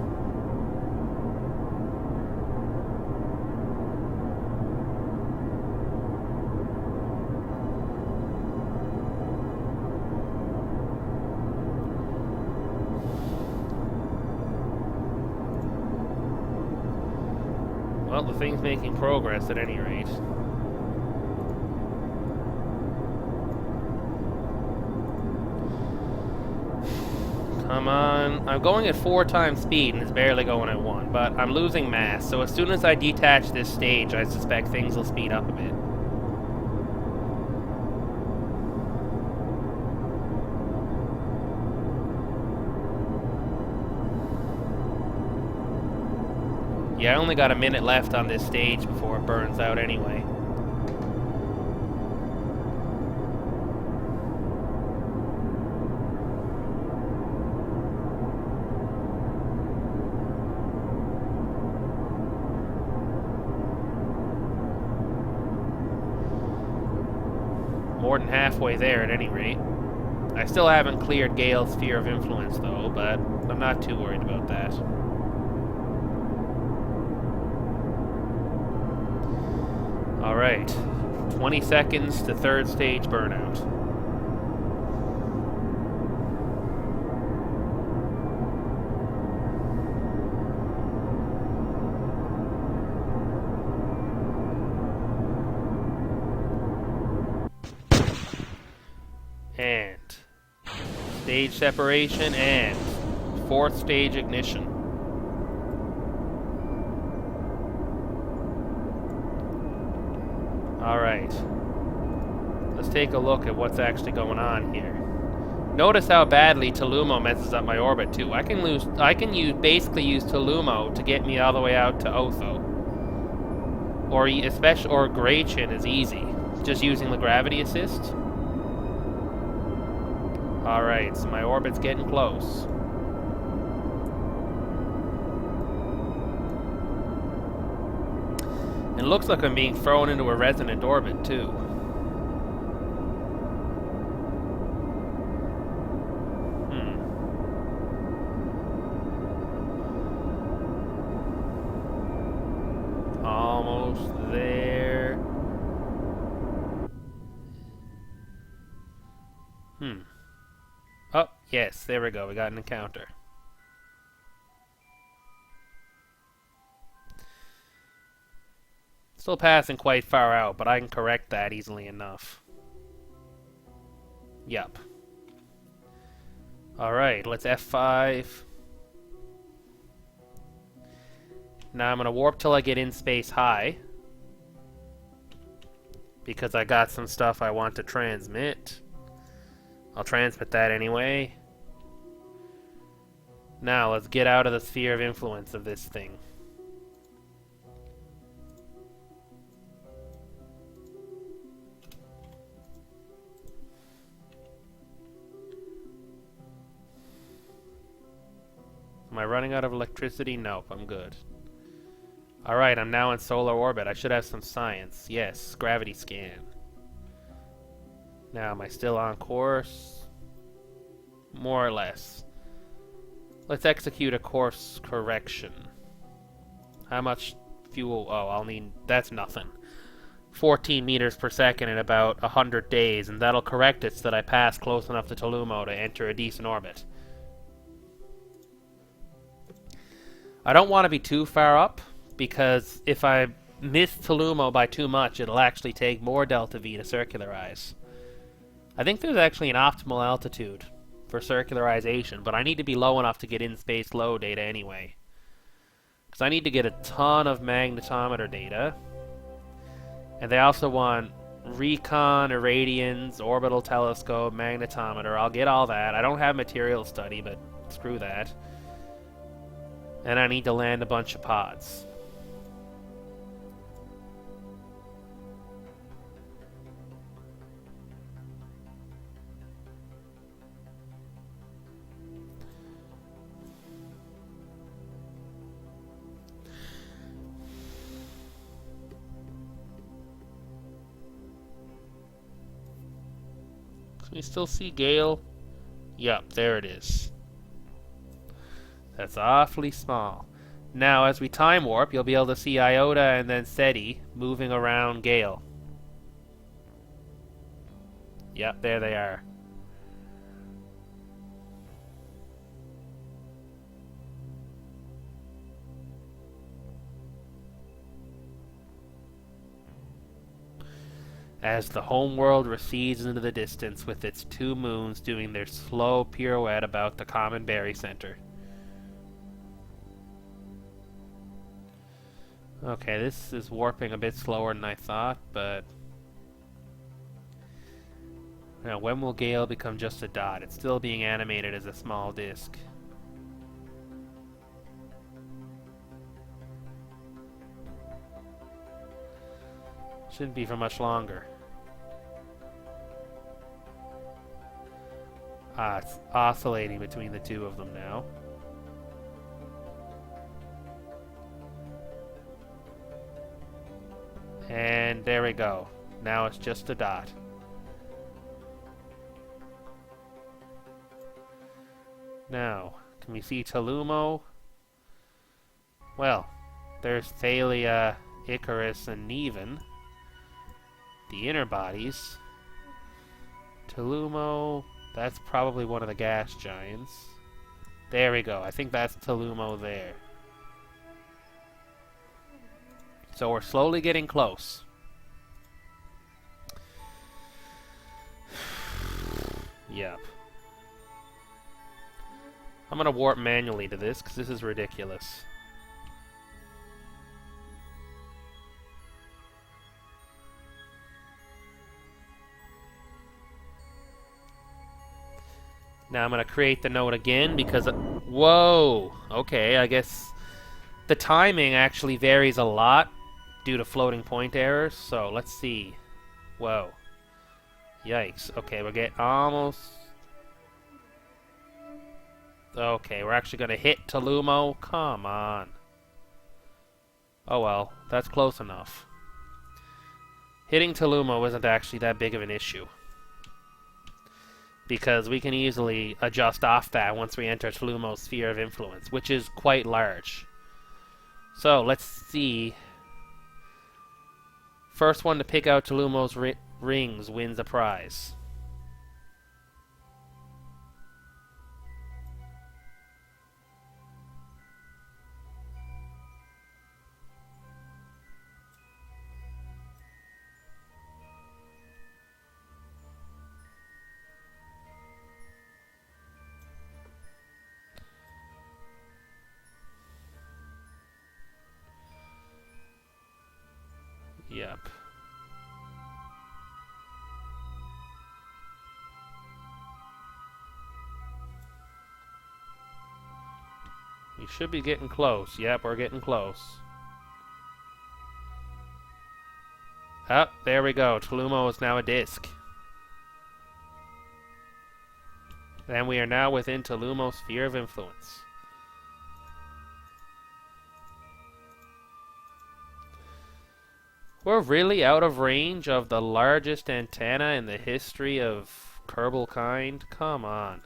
Well, the thing's making progress at any rate. Come on. I'm going at 4 times speed and it's barely going at 1, but I'm losing mass, so as soon as I detach this stage, I suspect things will speed up a bit. Yeah, I only got a minute left on this stage before it burns out anyway. More than halfway there at any rate. I still haven't cleared Gale's sphere of influence though, but I'm not too worried about that. Alright, 20 seconds to 3rd stage burnout. And stage separation and 4th stage ignition. Alright. Let's take a look at what's actually going on here. Notice how badly Tellumo messes up my orbit too. I can basically use Tellumo to get me all the way out to Otho. Or Grachin is easy. Just using the gravity assist. Alright, so my orbit's getting close. It looks like I'm being thrown into a resonant orbit, too. Almost there. Oh, yes, there we go. We got an encounter. Still passing quite far out, but I can correct that easily enough. Yup. Alright, let's F5. Now I'm going to warp till I get in space high. Because I got some stuff I want to transmit. I'll transmit that anyway. Now, let's get out of the sphere of influence of this thing. Am I running out of electricity? Nope, I'm good. Alright, I'm now in solar orbit. I should have some science. Yes, gravity scan. Now, am I still on course? More or less. Let's execute a course correction. How much fuel? Oh, I'll need... That's nothing. 14 meters per second in about 100 days, and that'll correct it so that I pass close enough to Tellumo to enter a decent orbit. I don't want to be too far up, because if I miss Tellumo by too much, it'll actually take more delta V to circularize. I think there's actually an optimal altitude for circularization, but I need to be low enough to get in-space low data anyway. Because I need to get a ton of magnetometer data. And they also want recon, irradiance, orbital telescope, magnetometer. I'll get all that. I don't have material study, but screw that. And I need to land a bunch of pods. Can we still see Gale? Yup, there it is. That's awfully small. Now, as we time warp, you'll be able to see Iota and then SETI moving around Gale. Yep, there they are. as the homeworld recedes into the distance with its two moons doing their slow pirouette about the common berry center. Okay, this is warping a bit slower than I thought, but... Now, when will Gale become just a dot? It's still being animated as a small disk. Shouldn't be for much longer. Ah, it's oscillating between the two of them now. And there we go. Now it's just a dot. Now, can we see Tellumo? Well, there's Thalia, Icarus, and Neven. The inner bodies. Tellumo, that's probably one of the gas giants. There we go. I think that's Tellumo there. So we're slowly getting close. Yep. I'm gonna warp manually to this, because this is ridiculous. Now I'm gonna create the node again, because... Whoa! Okay, I guess the timing actually varies a lot due to floating point errors, so let's see. Whoa. Yikes. Okay, we're getting almost... Okay, we're actually going to hit Tellumo. Come on. Oh well, that's close enough. Hitting Tellumo isn't actually that big of an issue, because we can easily adjust off that once we enter Tellumo's sphere of influence, which is quite large. So, let's see. First one to pick out Tellumo's rings wins a prize. Yep. We should be getting close. Yep, we're getting close. Ah, there we go. Tellumo is now a disk. And we are now within Tellumo's sphere of influence. We're really out of range of the largest antenna in the history of Kerbal kind? Come on.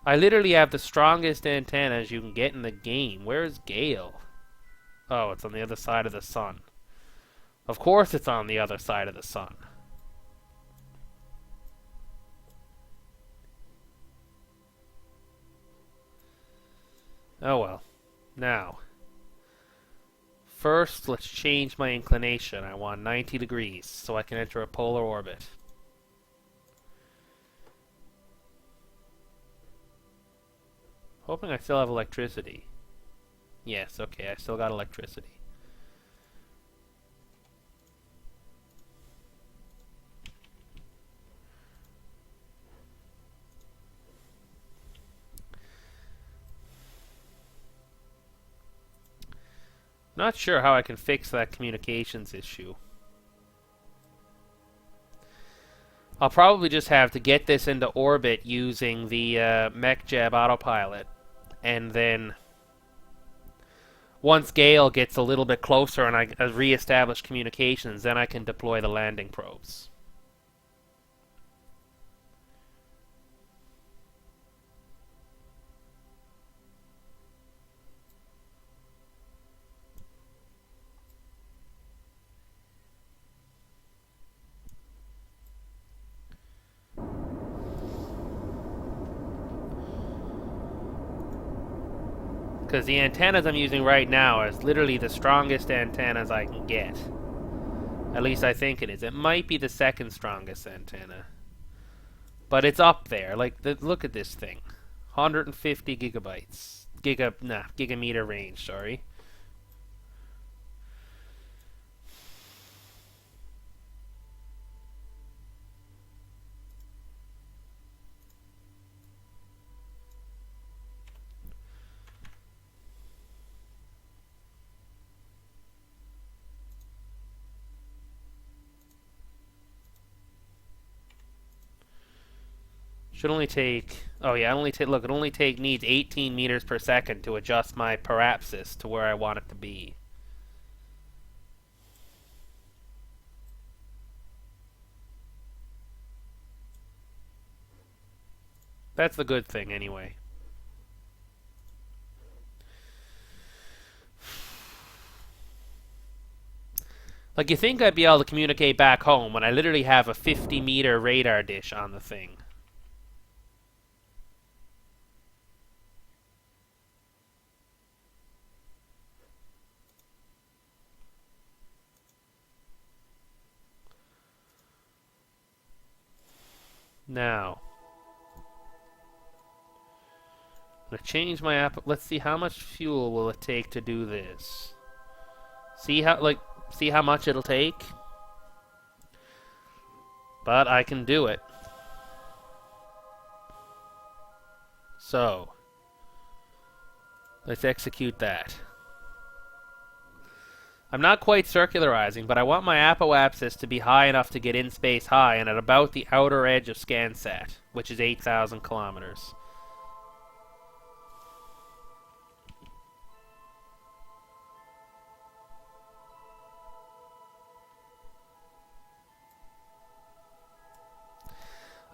I literally have the strongest antennas you can get in the game. Where's Gale? Oh, it's on the other side of the sun. Of course it's on the other side of the sun. Oh well. Now, first, let's change my inclination. I want 90 degrees so I can enter a polar orbit. Hoping I still have electricity. Yes, okay, I still got electricity. Not sure how I can fix that communications issue. I'll probably just have to get this into orbit using the MechJeb autopilot, and then once Gale gets a little bit closer and I re-establish communications, then I can deploy the landing probes. Because the antennas I'm using right now is literally the strongest antennas I can get. At least I think it is. It might be the second strongest antenna. But it's up there. Like, look at this thing. 150 gigabytes. Gigameter range, sorry. Should only take... Oh yeah, look, it only needs 18 meters per second to adjust my parapsis to where I want it to be. That's the good thing, anyway. Like, you think I'd be able to communicate back home when I literally have a 50-meter radar dish on the thing. Now, I'm gonna change my app. Let's see how much fuel will it take to do this. See how much it'll take? But I can do it. So, let's execute that. I'm not quite circularizing, but I want my apoapsis to be high enough to get in space high and at about the outer edge of ScanSat, which is 8,000 kilometers.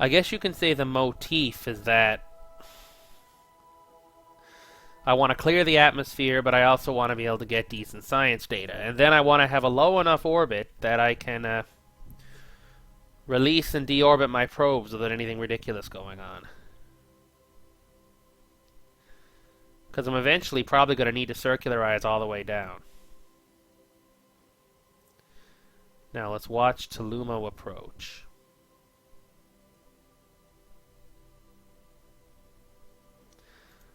I guess you can say the motif is that I want to clear the atmosphere, but I also want to be able to get decent science data. And then I want to have a low enough orbit that I can release and deorbit my probes without anything ridiculous going on. Because I'm eventually probably going to need to circularize all the way down. Now let's watch Tellumo approach.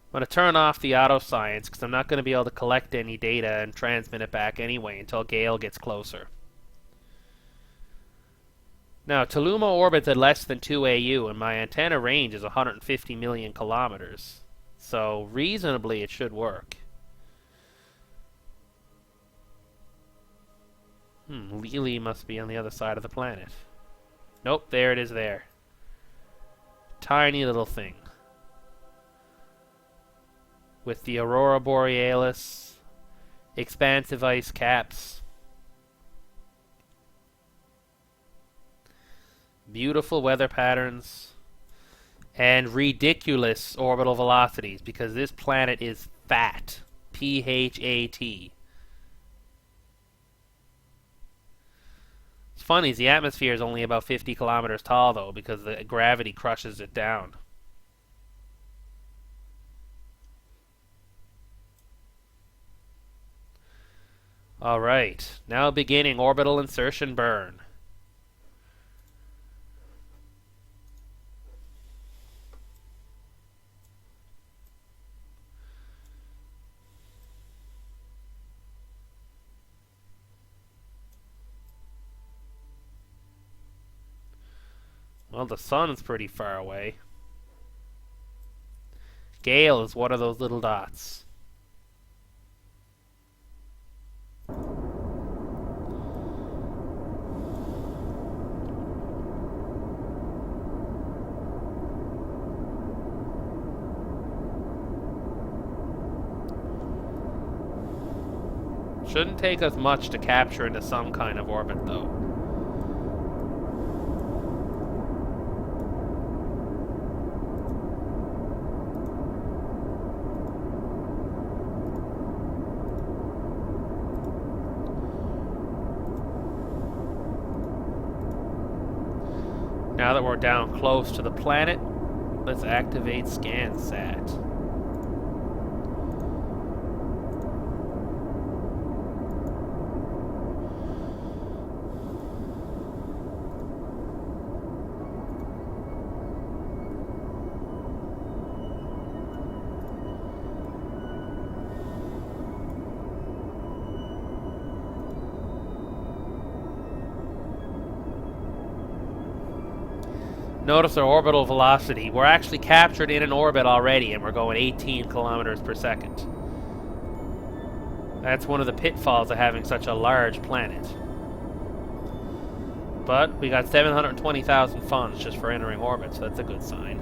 I'm going to turn off the auto science because I'm not going to be able to collect any data and transmit it back anyway until Gale gets closer. Now, Tellumo orbits at less than 2 AU and my antenna range is 150 million kilometers. So, reasonably, it should work. Lily must be on the other side of the planet. Nope, there it is there. Tiny little thing. With the Aurora Borealis, expansive ice caps, beautiful weather patterns, and ridiculous orbital velocities because this planet is fat. P-H-A-T. It's funny, the atmosphere is only about 50 kilometers tall though because the gravity crushes it down. Alright, now beginning orbital insertion burn. Well, the sun's pretty far away. Gale is one of those little dots. Shouldn't take us much to capture into some kind of orbit, though. Now that we're down close to the planet, let's activate ScanSat. Notice our orbital velocity. We're actually captured in an orbit already, and we're going 18 kilometers per second. That's one of the pitfalls of having such a large planet. But we got 720,000 funds just for entering orbit, so that's a good sign.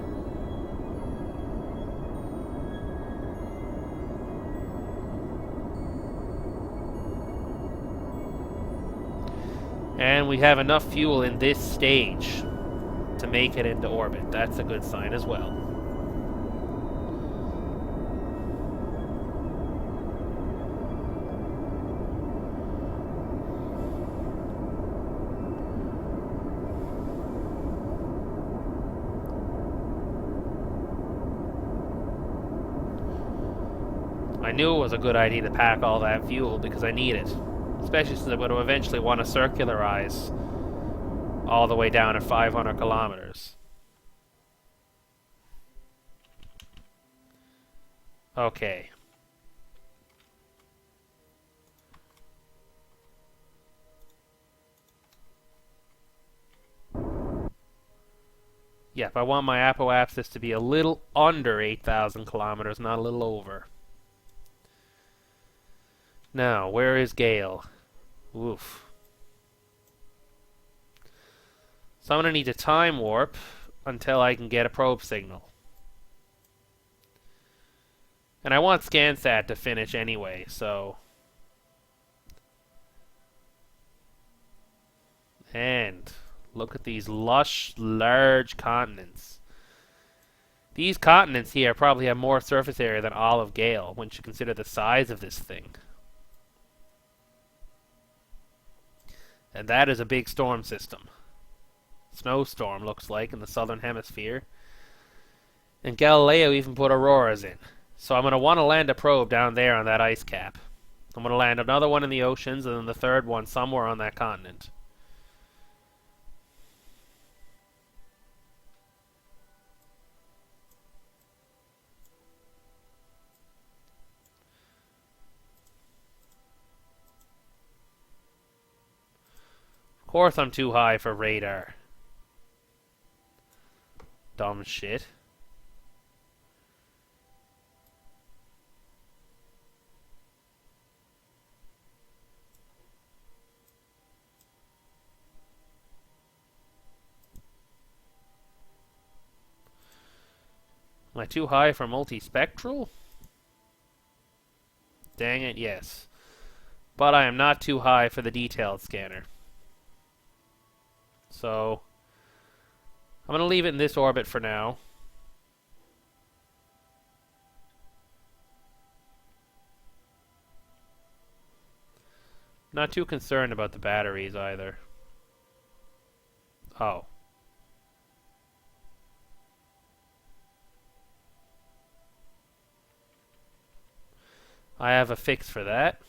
And we have enough fuel in this stage to make it into orbit. That's a good sign as well. I knew it was a good idea to pack all that fuel because I need it. Especially since I'm going to eventually want to circularize all the way down at 500 kilometers. Okay. Yep, I want my apoapsis to be a little under 8,000 kilometers, not a little over. Now, where is Gale? Oof. So I'm going to need to time warp until I can get a probe signal. And I want ScanSat to finish anyway, so... And look at these lush, large continents. These continents here probably have more surface area than all of Gale, once you consider the size of this thing. And that is a big storm system. Snowstorm, looks like, in the southern hemisphere. And Galileo even put auroras in. So I'm going to want to land a probe down there on that ice cap. I'm going to land another one in the oceans, and then the third one somewhere on that continent. Of course I'm too high for radar. Dumb shit. Am I too high for multispectral? Dang it, yes. But I am not too high for the detailed scanner. So, I'm going to leave it in this orbit for now. Not too concerned about the batteries either. Oh. I have a fix for that.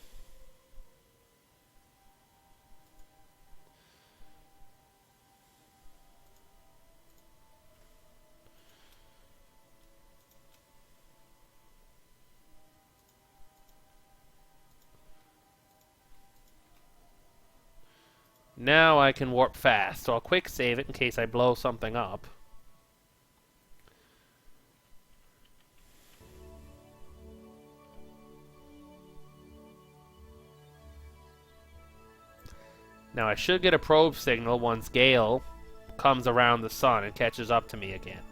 Now I can warp fast, so I'll quick save it in case I blow something up. Now I should get a probe signal once Gale comes around the sun and catches up to me again.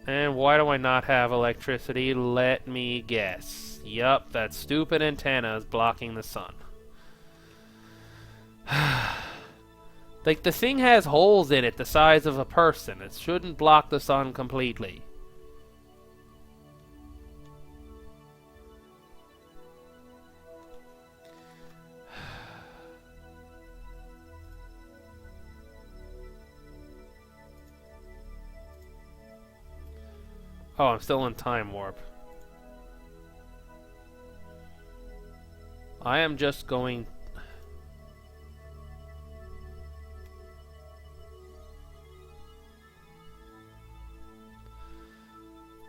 And why do I not have electricity? Let me guess. Yup, that stupid antenna is blocking the sun. Like, the thing has holes in it the size of a person. It shouldn't block the sun completely. Oh, I'm still in time warp. I am just going...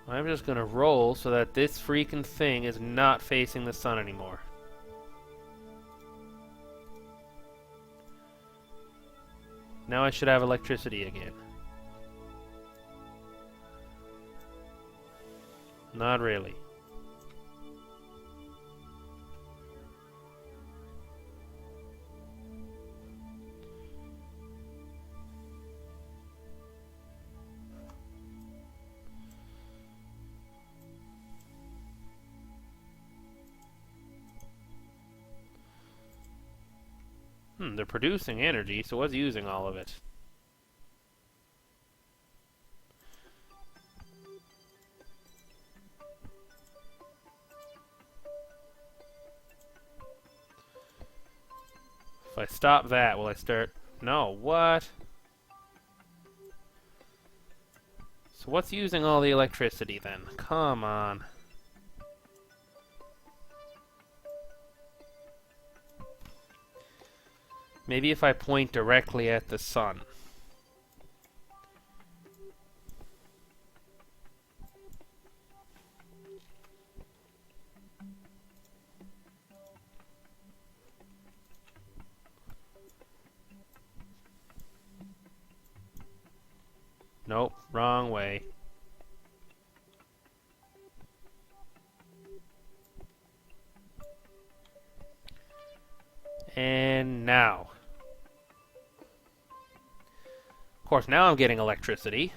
I'm just gonna roll so that this freaking thing is not facing the sun anymore. Now I should have electricity again. Not really. They're producing energy, so what's using all of it? If I stop that, will I start... No, what? So what's using all the electricity then? Come on. Maybe if I point directly at the sun. Nope, wrong way. And now. Of course, now I'm getting electricity.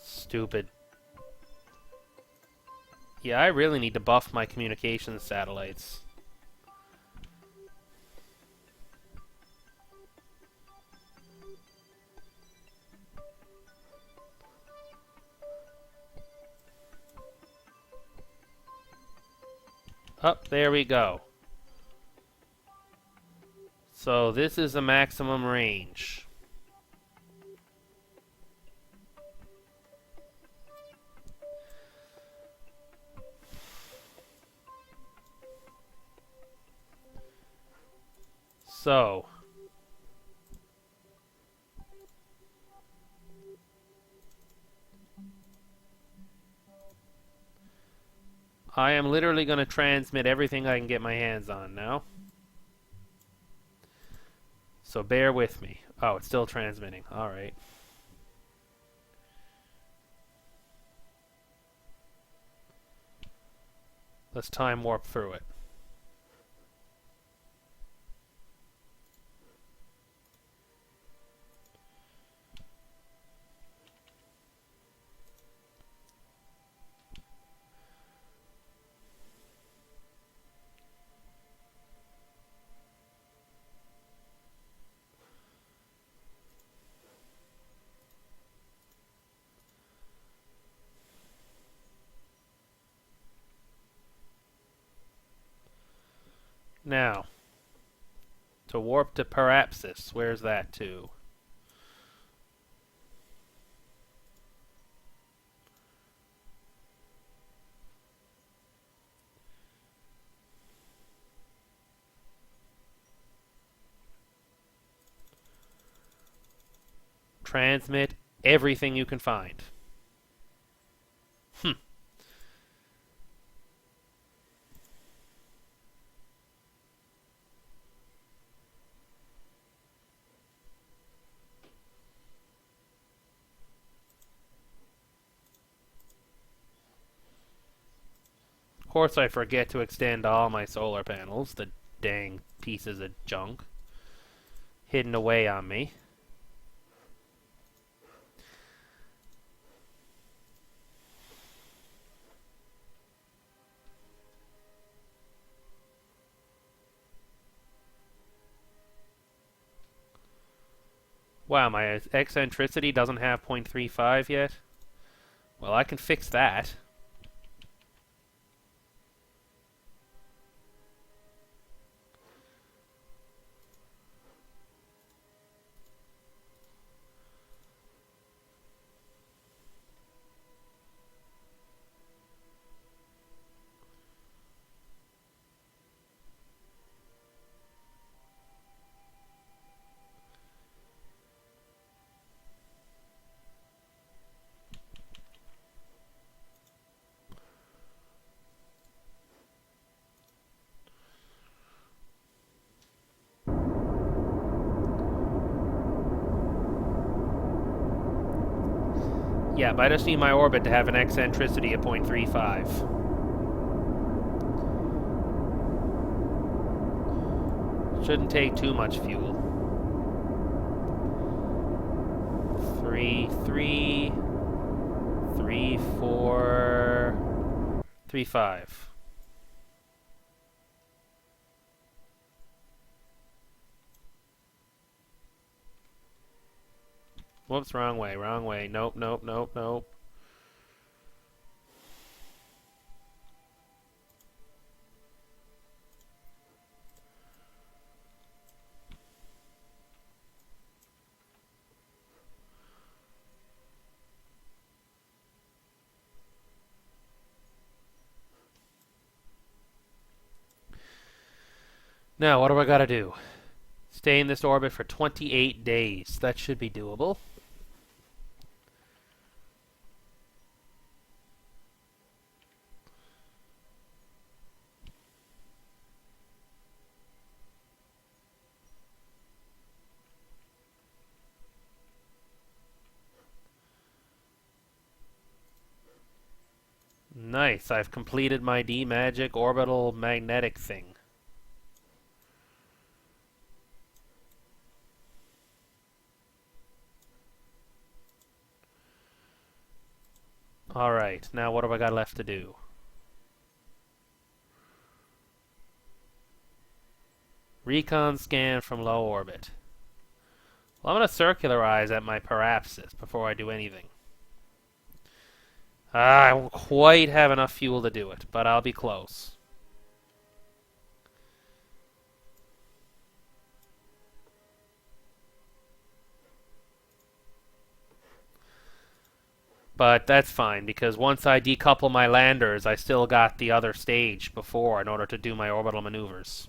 Stupid. Yeah, I really need to buff my communications satellites. Up, there we go. So this is the maximum range. So I am literally going to transmit everything I can get my hands on now. So bear with me. Oh, it's still transmitting. Alright. Let's time warp through it. Now, to warp to Parapsis, where's that to? Transmit everything you can find. Of course I forget to extend all my solar panels, the dang pieces of junk hidden away on me. Wow, my eccentricity doesn't have 0.35 yet? Well, I can fix that. Yeah, but I just need my orbit to have an eccentricity of 0.35. Shouldn't take too much fuel. 3, 3, 3, 4, 3, 5. Whoops, wrong way, wrong way. Nope, nope, nope, nope. Now, what do I gotta do? Stay in this orbit for 28 days. That should be doable. Nice, I've completed my D-Magic orbital magnetic thing. Alright, now what have I got left to do? Recon scan from low orbit. Well, I'm going to circularize at my parapsis before I do anything. I won't quite have enough fuel to do it, but I'll be close. But that's fine, because once I decouple my landers, I still got the other stage before in order to do my orbital maneuvers.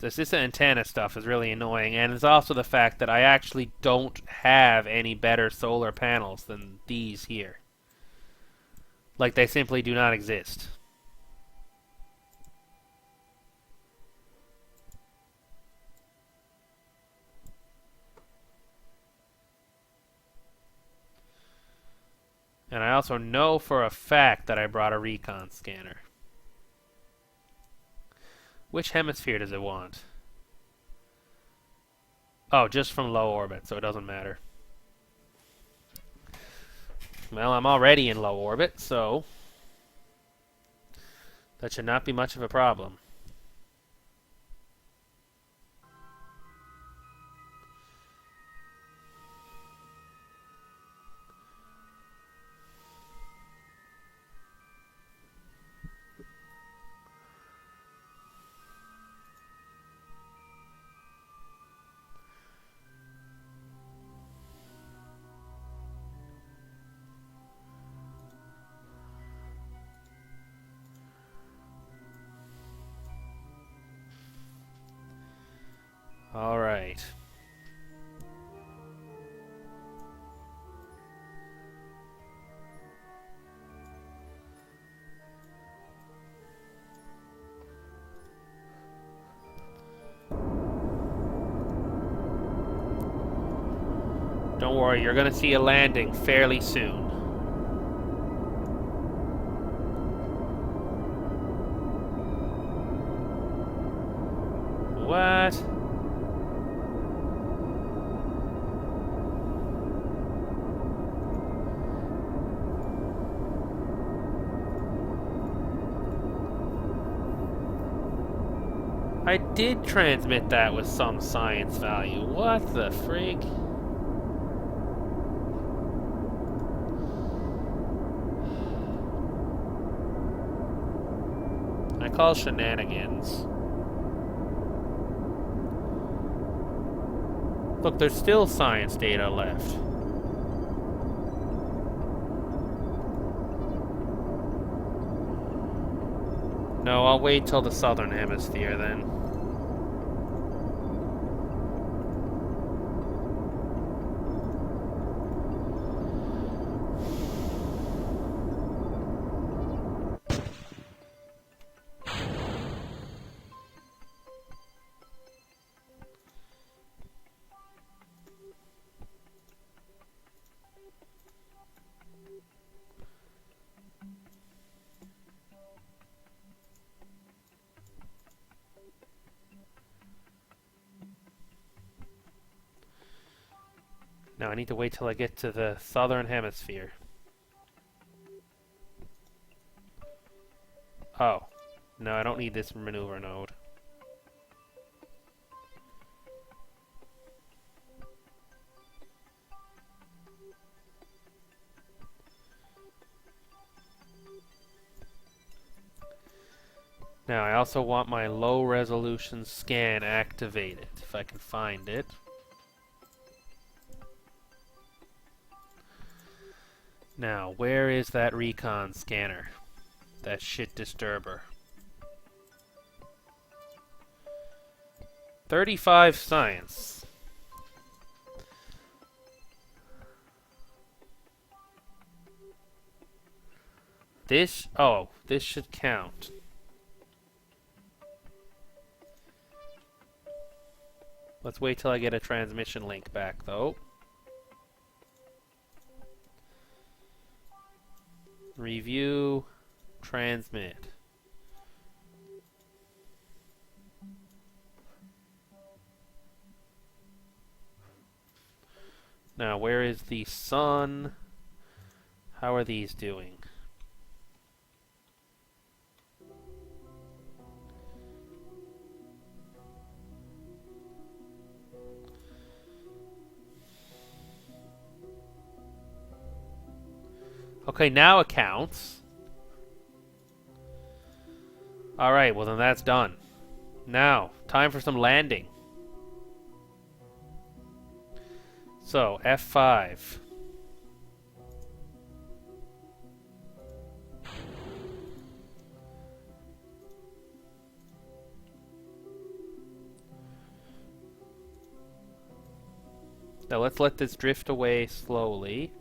This antenna stuff is really annoying, and it's also the fact that I actually don't have any better solar panels than these here. Like, they simply do not exist. And I also know for a fact that I brought a recon scanner. Which hemisphere does it want? Oh, just from low orbit, so it doesn't matter. Well, I'm already in low orbit, so that should not be much of a problem. All right. Don't worry, you're going to see a landing fairly soon. What? I did transmit that with some science value. What the frig? I call shenanigans. Look, there's still science data left. No, I'll wait till the southern hemisphere then. Now I need to wait till I get to the southern hemisphere. Oh. No, I don't need this maneuver node. Now I also want my low resolution scan activated, if I can find it. Now, where is that recon scanner? That shit disturber. 35 science. This should count. Let's wait till I get a transmission link back, though. Review, transmit. Now, where is the sun? How are these doing? Okay, now it counts. Alright, well then that's done. Now, time for some landing. So, F5. Now let's let this drift away slowly.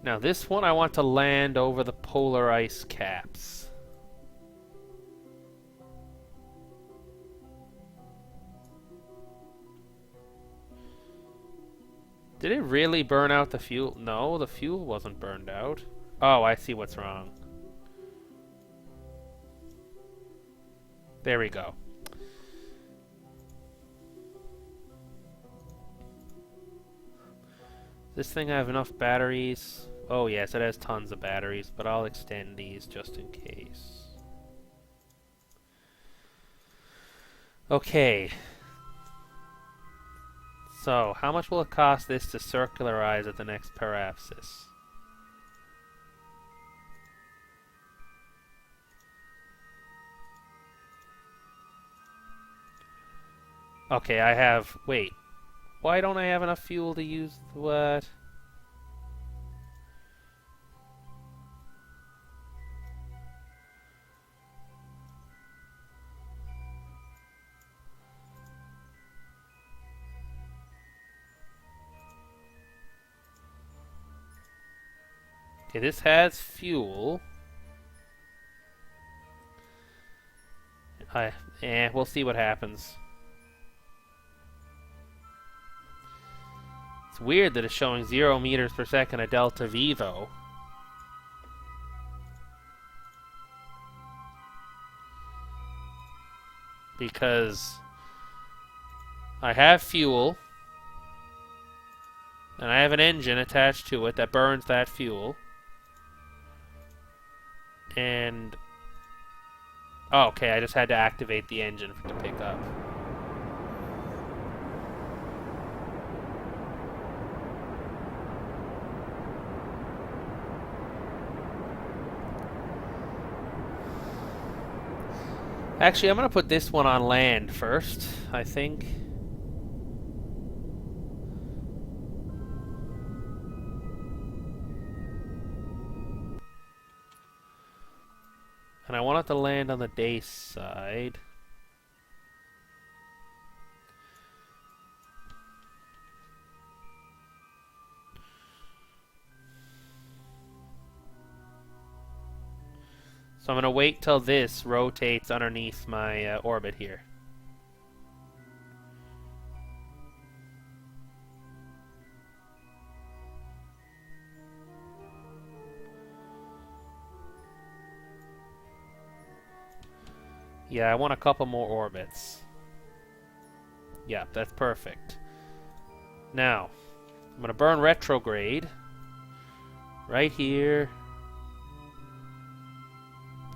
Now this one I want to land over the polar ice caps. Did it really burn out the fuel? No, the fuel wasn't burned out. Oh, I see what's wrong. There we go. Does this thing have enough batteries? Oh yes, it has tons of batteries, but I'll extend these just in case. Okay. So, how much will it cost this to circularize at the next parapsis? Okay, I have... Wait. Why don't I have enough fuel to use... What? Okay, this has fuel. We'll see what happens. It's weird that it's showing 0 meters per second at delta V, though. Because I have fuel, and I have an engine attached to it that burns that fuel. And... oh, okay, I just had to activate the engine to pick up. Actually, I'm going to put this one on land first, I think. And I want it to land on the day side. So I'm going to wait till this rotates underneath my orbit here. Yeah, I want a couple more orbits. Yeah, that's perfect. Now, I'm going to burn retrograde. Right here.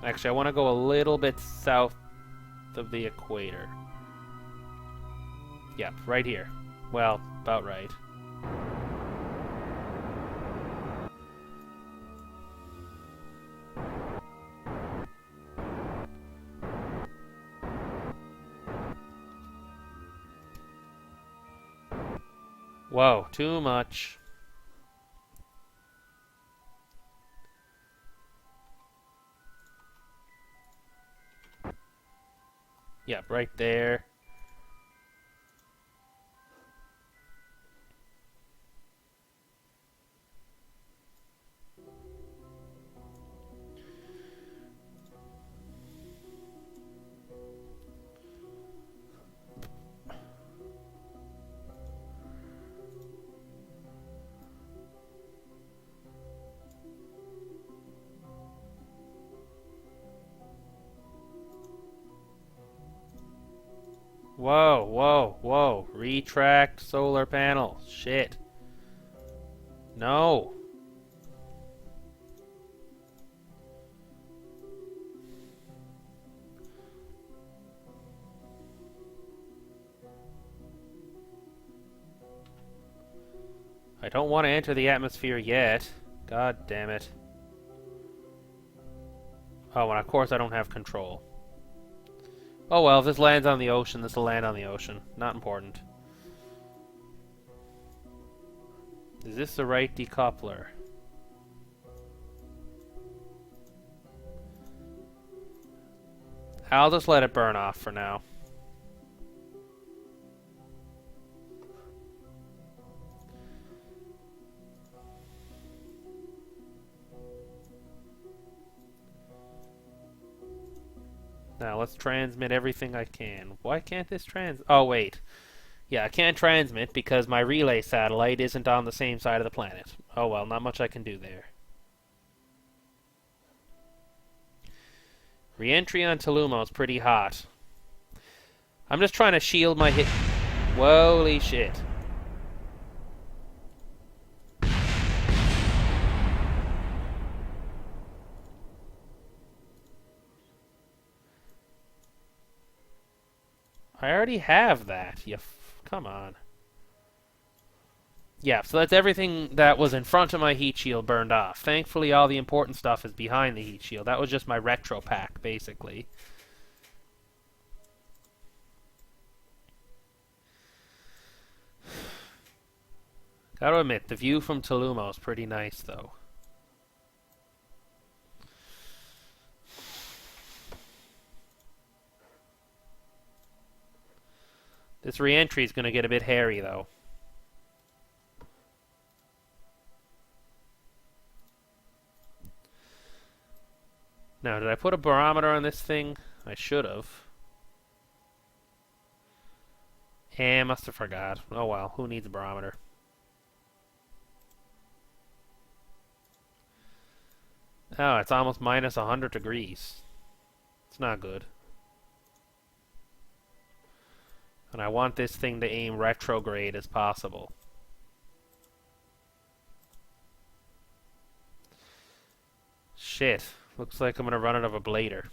Actually, I want to go a little bit south of the equator. Yep, right here. Well, about right. Whoa, too much. Yep, right there. Whoa, whoa, whoa. Retract solar panel. Shit. No. I don't want to enter the atmosphere yet. God damn it. Oh, and of course I don't have control. Oh well, if this lands on the ocean, this will land on the ocean. Not important. Is this the right decoupler? I'll just let it burn off for now. Now let's transmit everything I can. Why can't this Oh, wait. Yeah, I can't transmit because my relay satellite isn't on the same side of the planet. Oh well, not much I can do there. Re-entry on Tellumo is pretty hot. I'm just trying to shield my hit. Holy shit. I already have that. Come on. Yeah, so that's everything that was in front of my heat shield burned off. Thankfully, all the important stuff is behind the heat shield. That was just my retro pack, basically. Gotta admit, the view from Tellumo is pretty nice, though. This re-entry is gonna get a bit hairy, though. Now, did I put a barometer on this thing? I should have. Must have forgot. Oh well, who needs a barometer? Oh, it's almost minus 100 degrees. It's not good. And I want this thing to aim retrograde as possible. Shit. Looks like I'm gonna run out of a blader.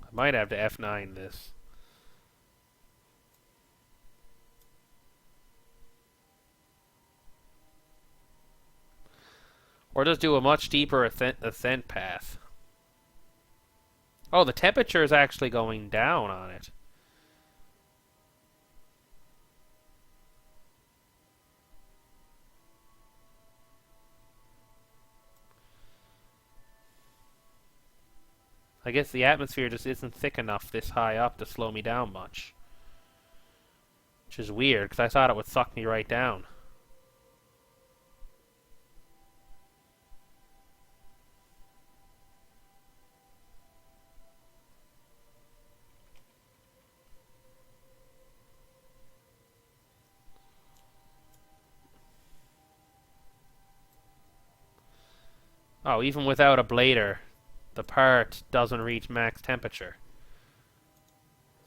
I might have to F9 this. Or just do a much deeper ascent path. Oh, the temperature is actually going down on it. I guess the atmosphere just isn't thick enough this high up to slow me down much. Which is weird, because I thought it would suck me right down. Oh, even without a blader, the part doesn't reach max temperature.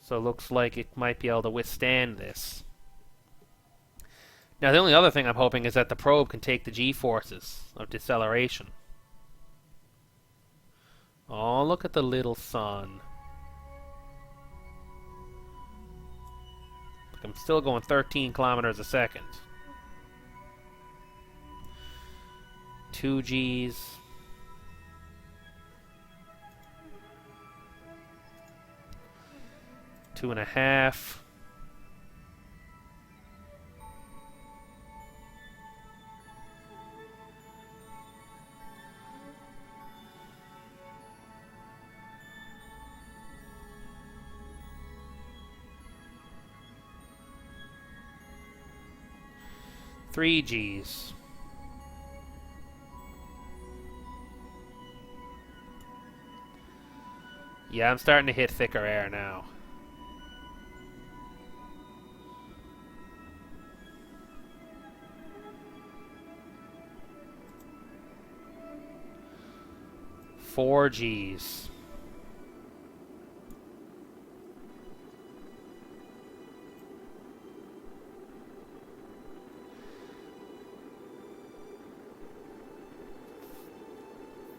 So it looks like it might be able to withstand this. Now, the only other thing I'm hoping is that the probe can take the G-forces of deceleration. Oh, look at the little sun. Look, I'm still going 13 kilometers a second. 2 Gs. 2.5. Three Gs. Yeah, I'm starting to hit thicker air now. Four Gs.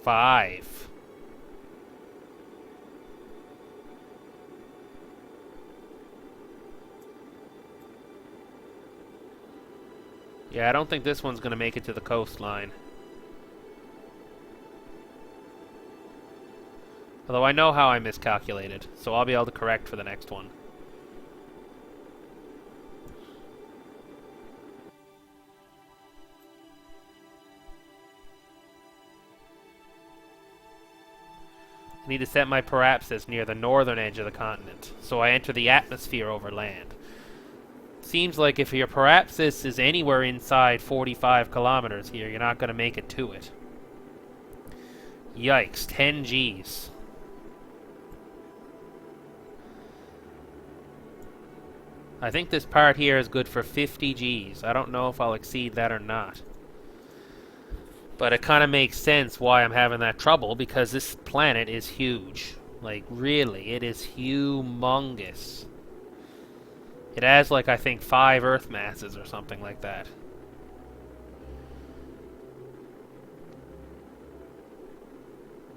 Five. Yeah, I don't think this one's going to make it to the coastline. Although I know how I miscalculated, so I'll be able to correct for the next one. I need to set my parapsis near the northern edge of the continent, so I enter the atmosphere over land. Seems like if your parapsis is anywhere inside 45 kilometers here, you're not going to make it to it. Yikes, 10 Gs. I think this part here is good for 50 Gs. I don't know if I'll exceed that or not. But it kind of makes sense why I'm having that trouble, because this planet is huge. Like, really, it is humongous. It has, like, I think 5 Earth masses or something like that.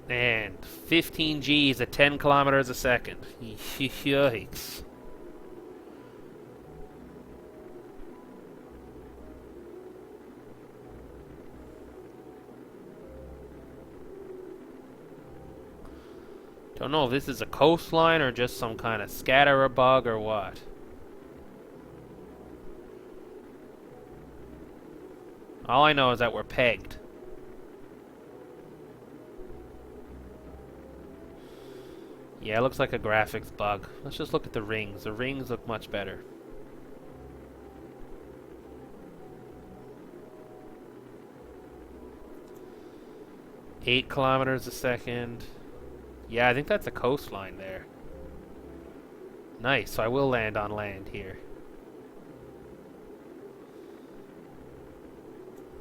And 15 Gs at 10 kilometers a second. Yikes. Don't know if this is a coastline or just some kind of scatterbug or what. All I know is that we're pegged. Yeah, it looks like a graphics bug. Let's just look at the rings. The rings look much better. Eight kilometers a second. Yeah, I think that's a coastline there. Nice, so I will land on land here.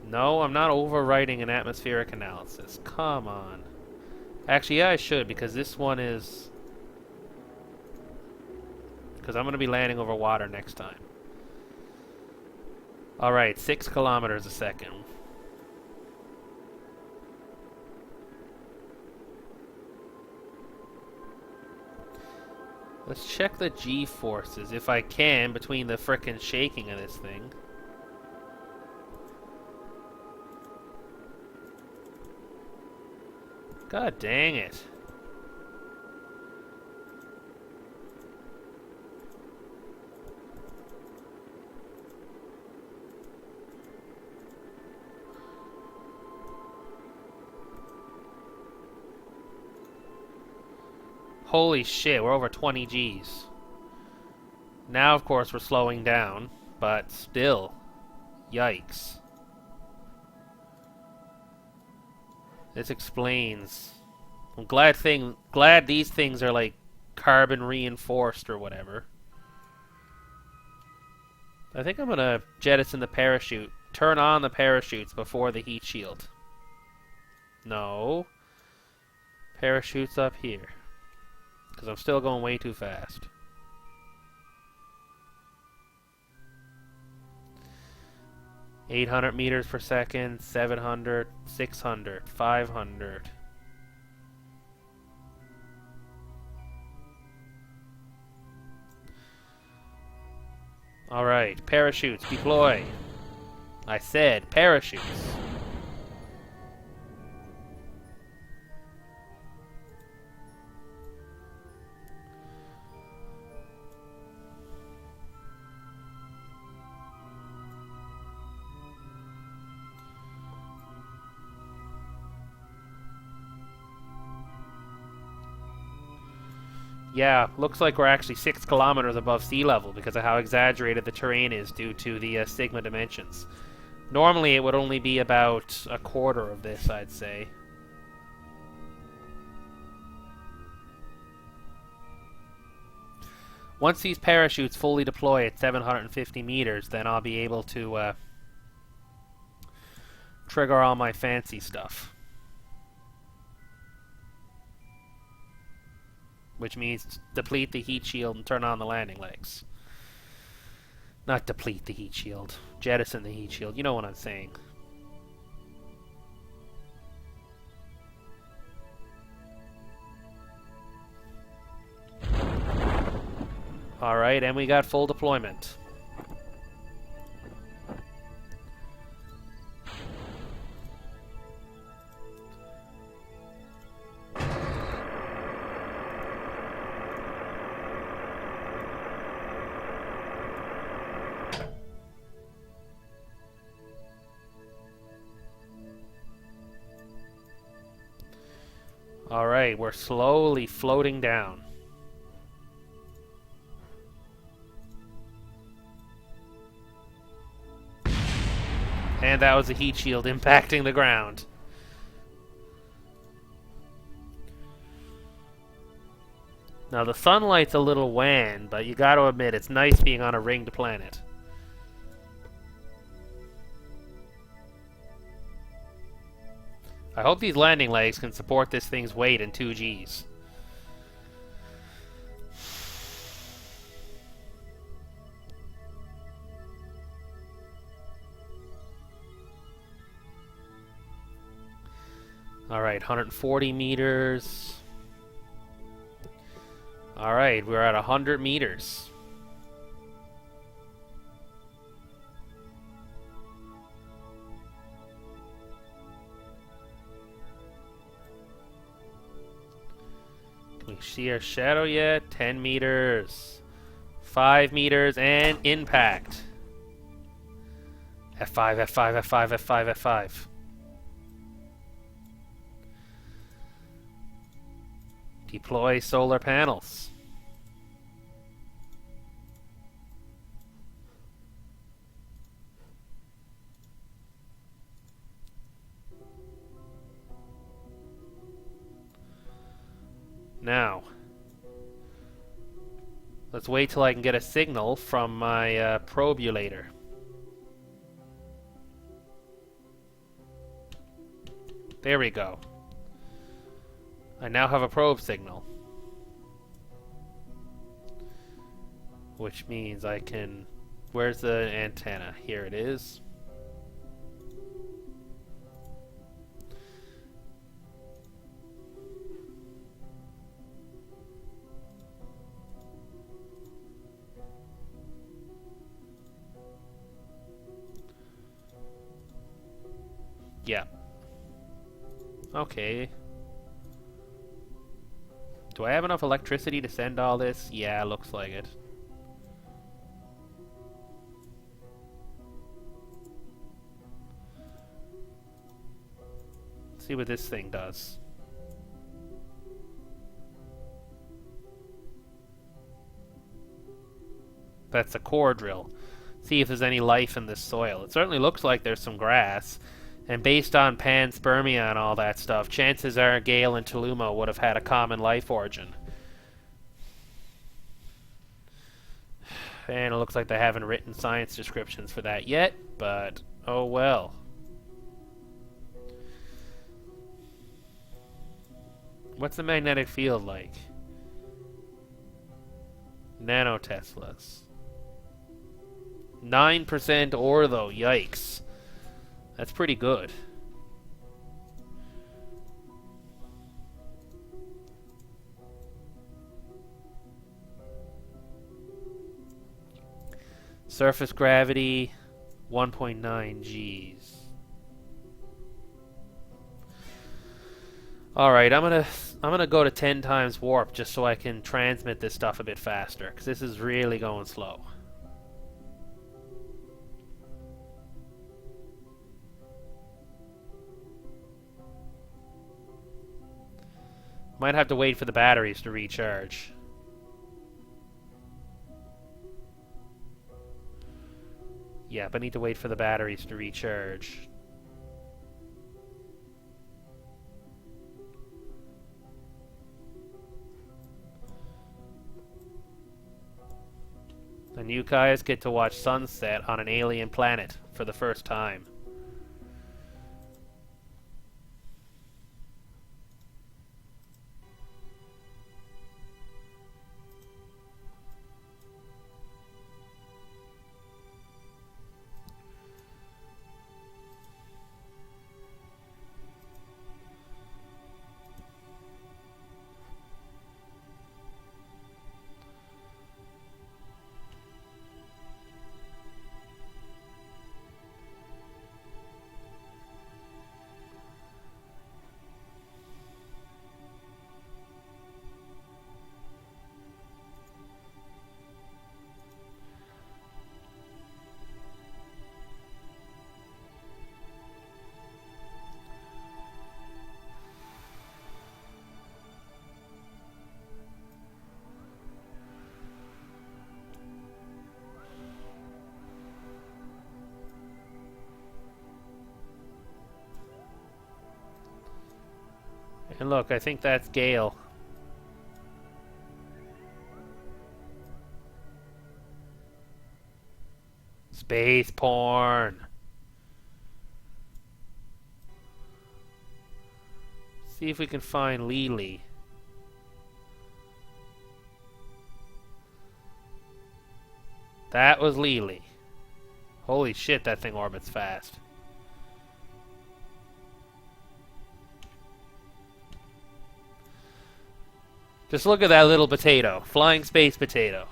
No, I'm not overwriting an atmospheric analysis. Come on. Actually, yeah, I should, because this one is... Because I'm going to be landing over water next time. Alright, 6 kilometers a second. Let's check the G-forces, if I can, between the frickin' shaking of this thing. God dang it. Holy shit, we're over 20 Gs. Now, of course, we're slowing down, but still. Yikes. This explains. I'm glad these things are like carbon reinforced or whatever. I think I'm gonna jettison the parachute. Turn on the parachutes before the heat shield. No. Parachutes up here. Because I'm still going way too fast. $800 meters per second, 700, 600, 500. Alright, parachutes, deploy. I said parachutes. Yeah, looks like we're actually 6 kilometers above sea level because of how exaggerated the terrain is due to the sigma dimensions. Normally it would only be about a quarter of this, I'd say. Once these parachutes fully deploy at 750 meters, then I'll be able to trigger all my fancy stuff. Which means deplete the heat shield and turn on the landing legs. Not deplete the heat shield. Jettison the heat shield. You know what I'm saying. Alright, and we got full deployment. Alright, we're slowly floating down. And that was a heat shield impacting the ground. Now the sunlight's a little wan, but you gotta admit it's nice being on a ringed planet. I hope these landing legs can support this thing's weight in 2 Gs. Alright, 140 meters. Alright, we're at 100 meters. Can we see our shadow yet? 10 meters. 5 meters and impact. F5, F5, F5, F5, F5. Deploy solar panels. Now, let's wait till I can get a signal from my probulator. There we go. I now have a probe signal. Which means I can... Where's the antenna? Here it is. Yeah. Okay. Do I have enough electricity to send all this? Yeah, looks like it. Let's see what this thing does. That's a core drill. See if there's any life in this soil. It certainly looks like there's some grass. And based on panspermia and all that stuff, chances are Gale and Tellumo would have had a common life origin. And it looks like they haven't written science descriptions for that yet, but oh well. What's the magnetic field like? Nanoteslas. 9% ore though, yikes. That's pretty good. Surface gravity, 1.9 Gs. Alright, I'm gonna go to 10 times warp just so I can transmit this stuff a bit faster, because this is really going slow. Might have to wait for the batteries to recharge. Yep, I need to wait for the batteries to recharge. And you guys get to watch sunset on an alien planet for the first time. And look, I think that's Gale. Space porn. See if we can find Lily. That was Lily. Holy shit, that thing orbits fast. Just look at that little potato. Flying space potato.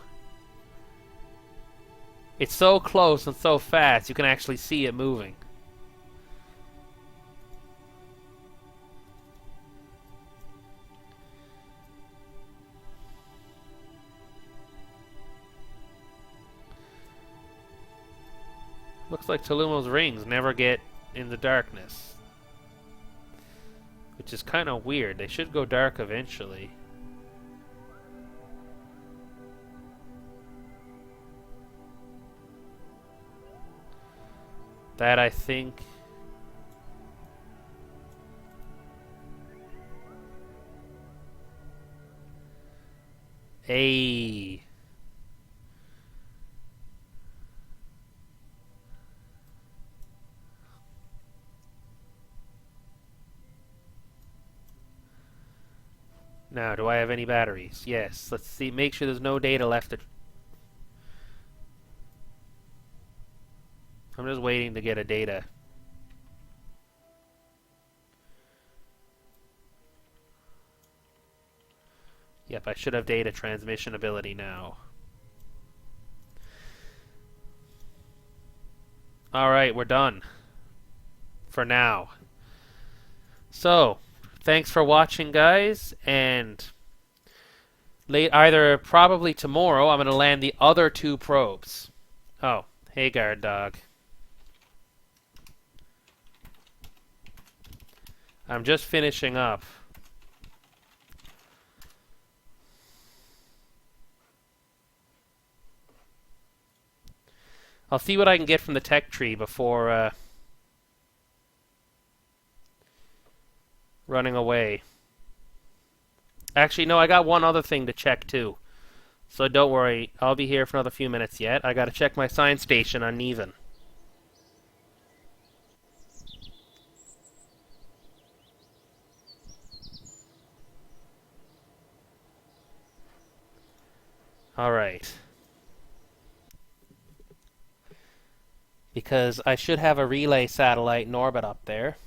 It's so close and so fast, you can actually see it moving. Looks like Tellumo's rings never get in the darkness. Which is kind of weird. They should go dark eventually. That, I think... Ayy. Now, do I have any batteries? Yes. Let's see. Make sure there's no data left. I'm just waiting to get a data. Yep, I should have data transmission ability now. Alright, we're done. For now. So, thanks for watching, guys, and either probably tomorrow I'm going to land the other 2 probes. Oh, hey guard dog. I'm just finishing up. I'll see what I can get from the tech tree before running away. Actually, no, I got one other thing to check too. So don't worry, I'll be here for another few minutes yet. I gotta check my science station on Neven. Alright. Because I should have a relay satellite in orbit up there.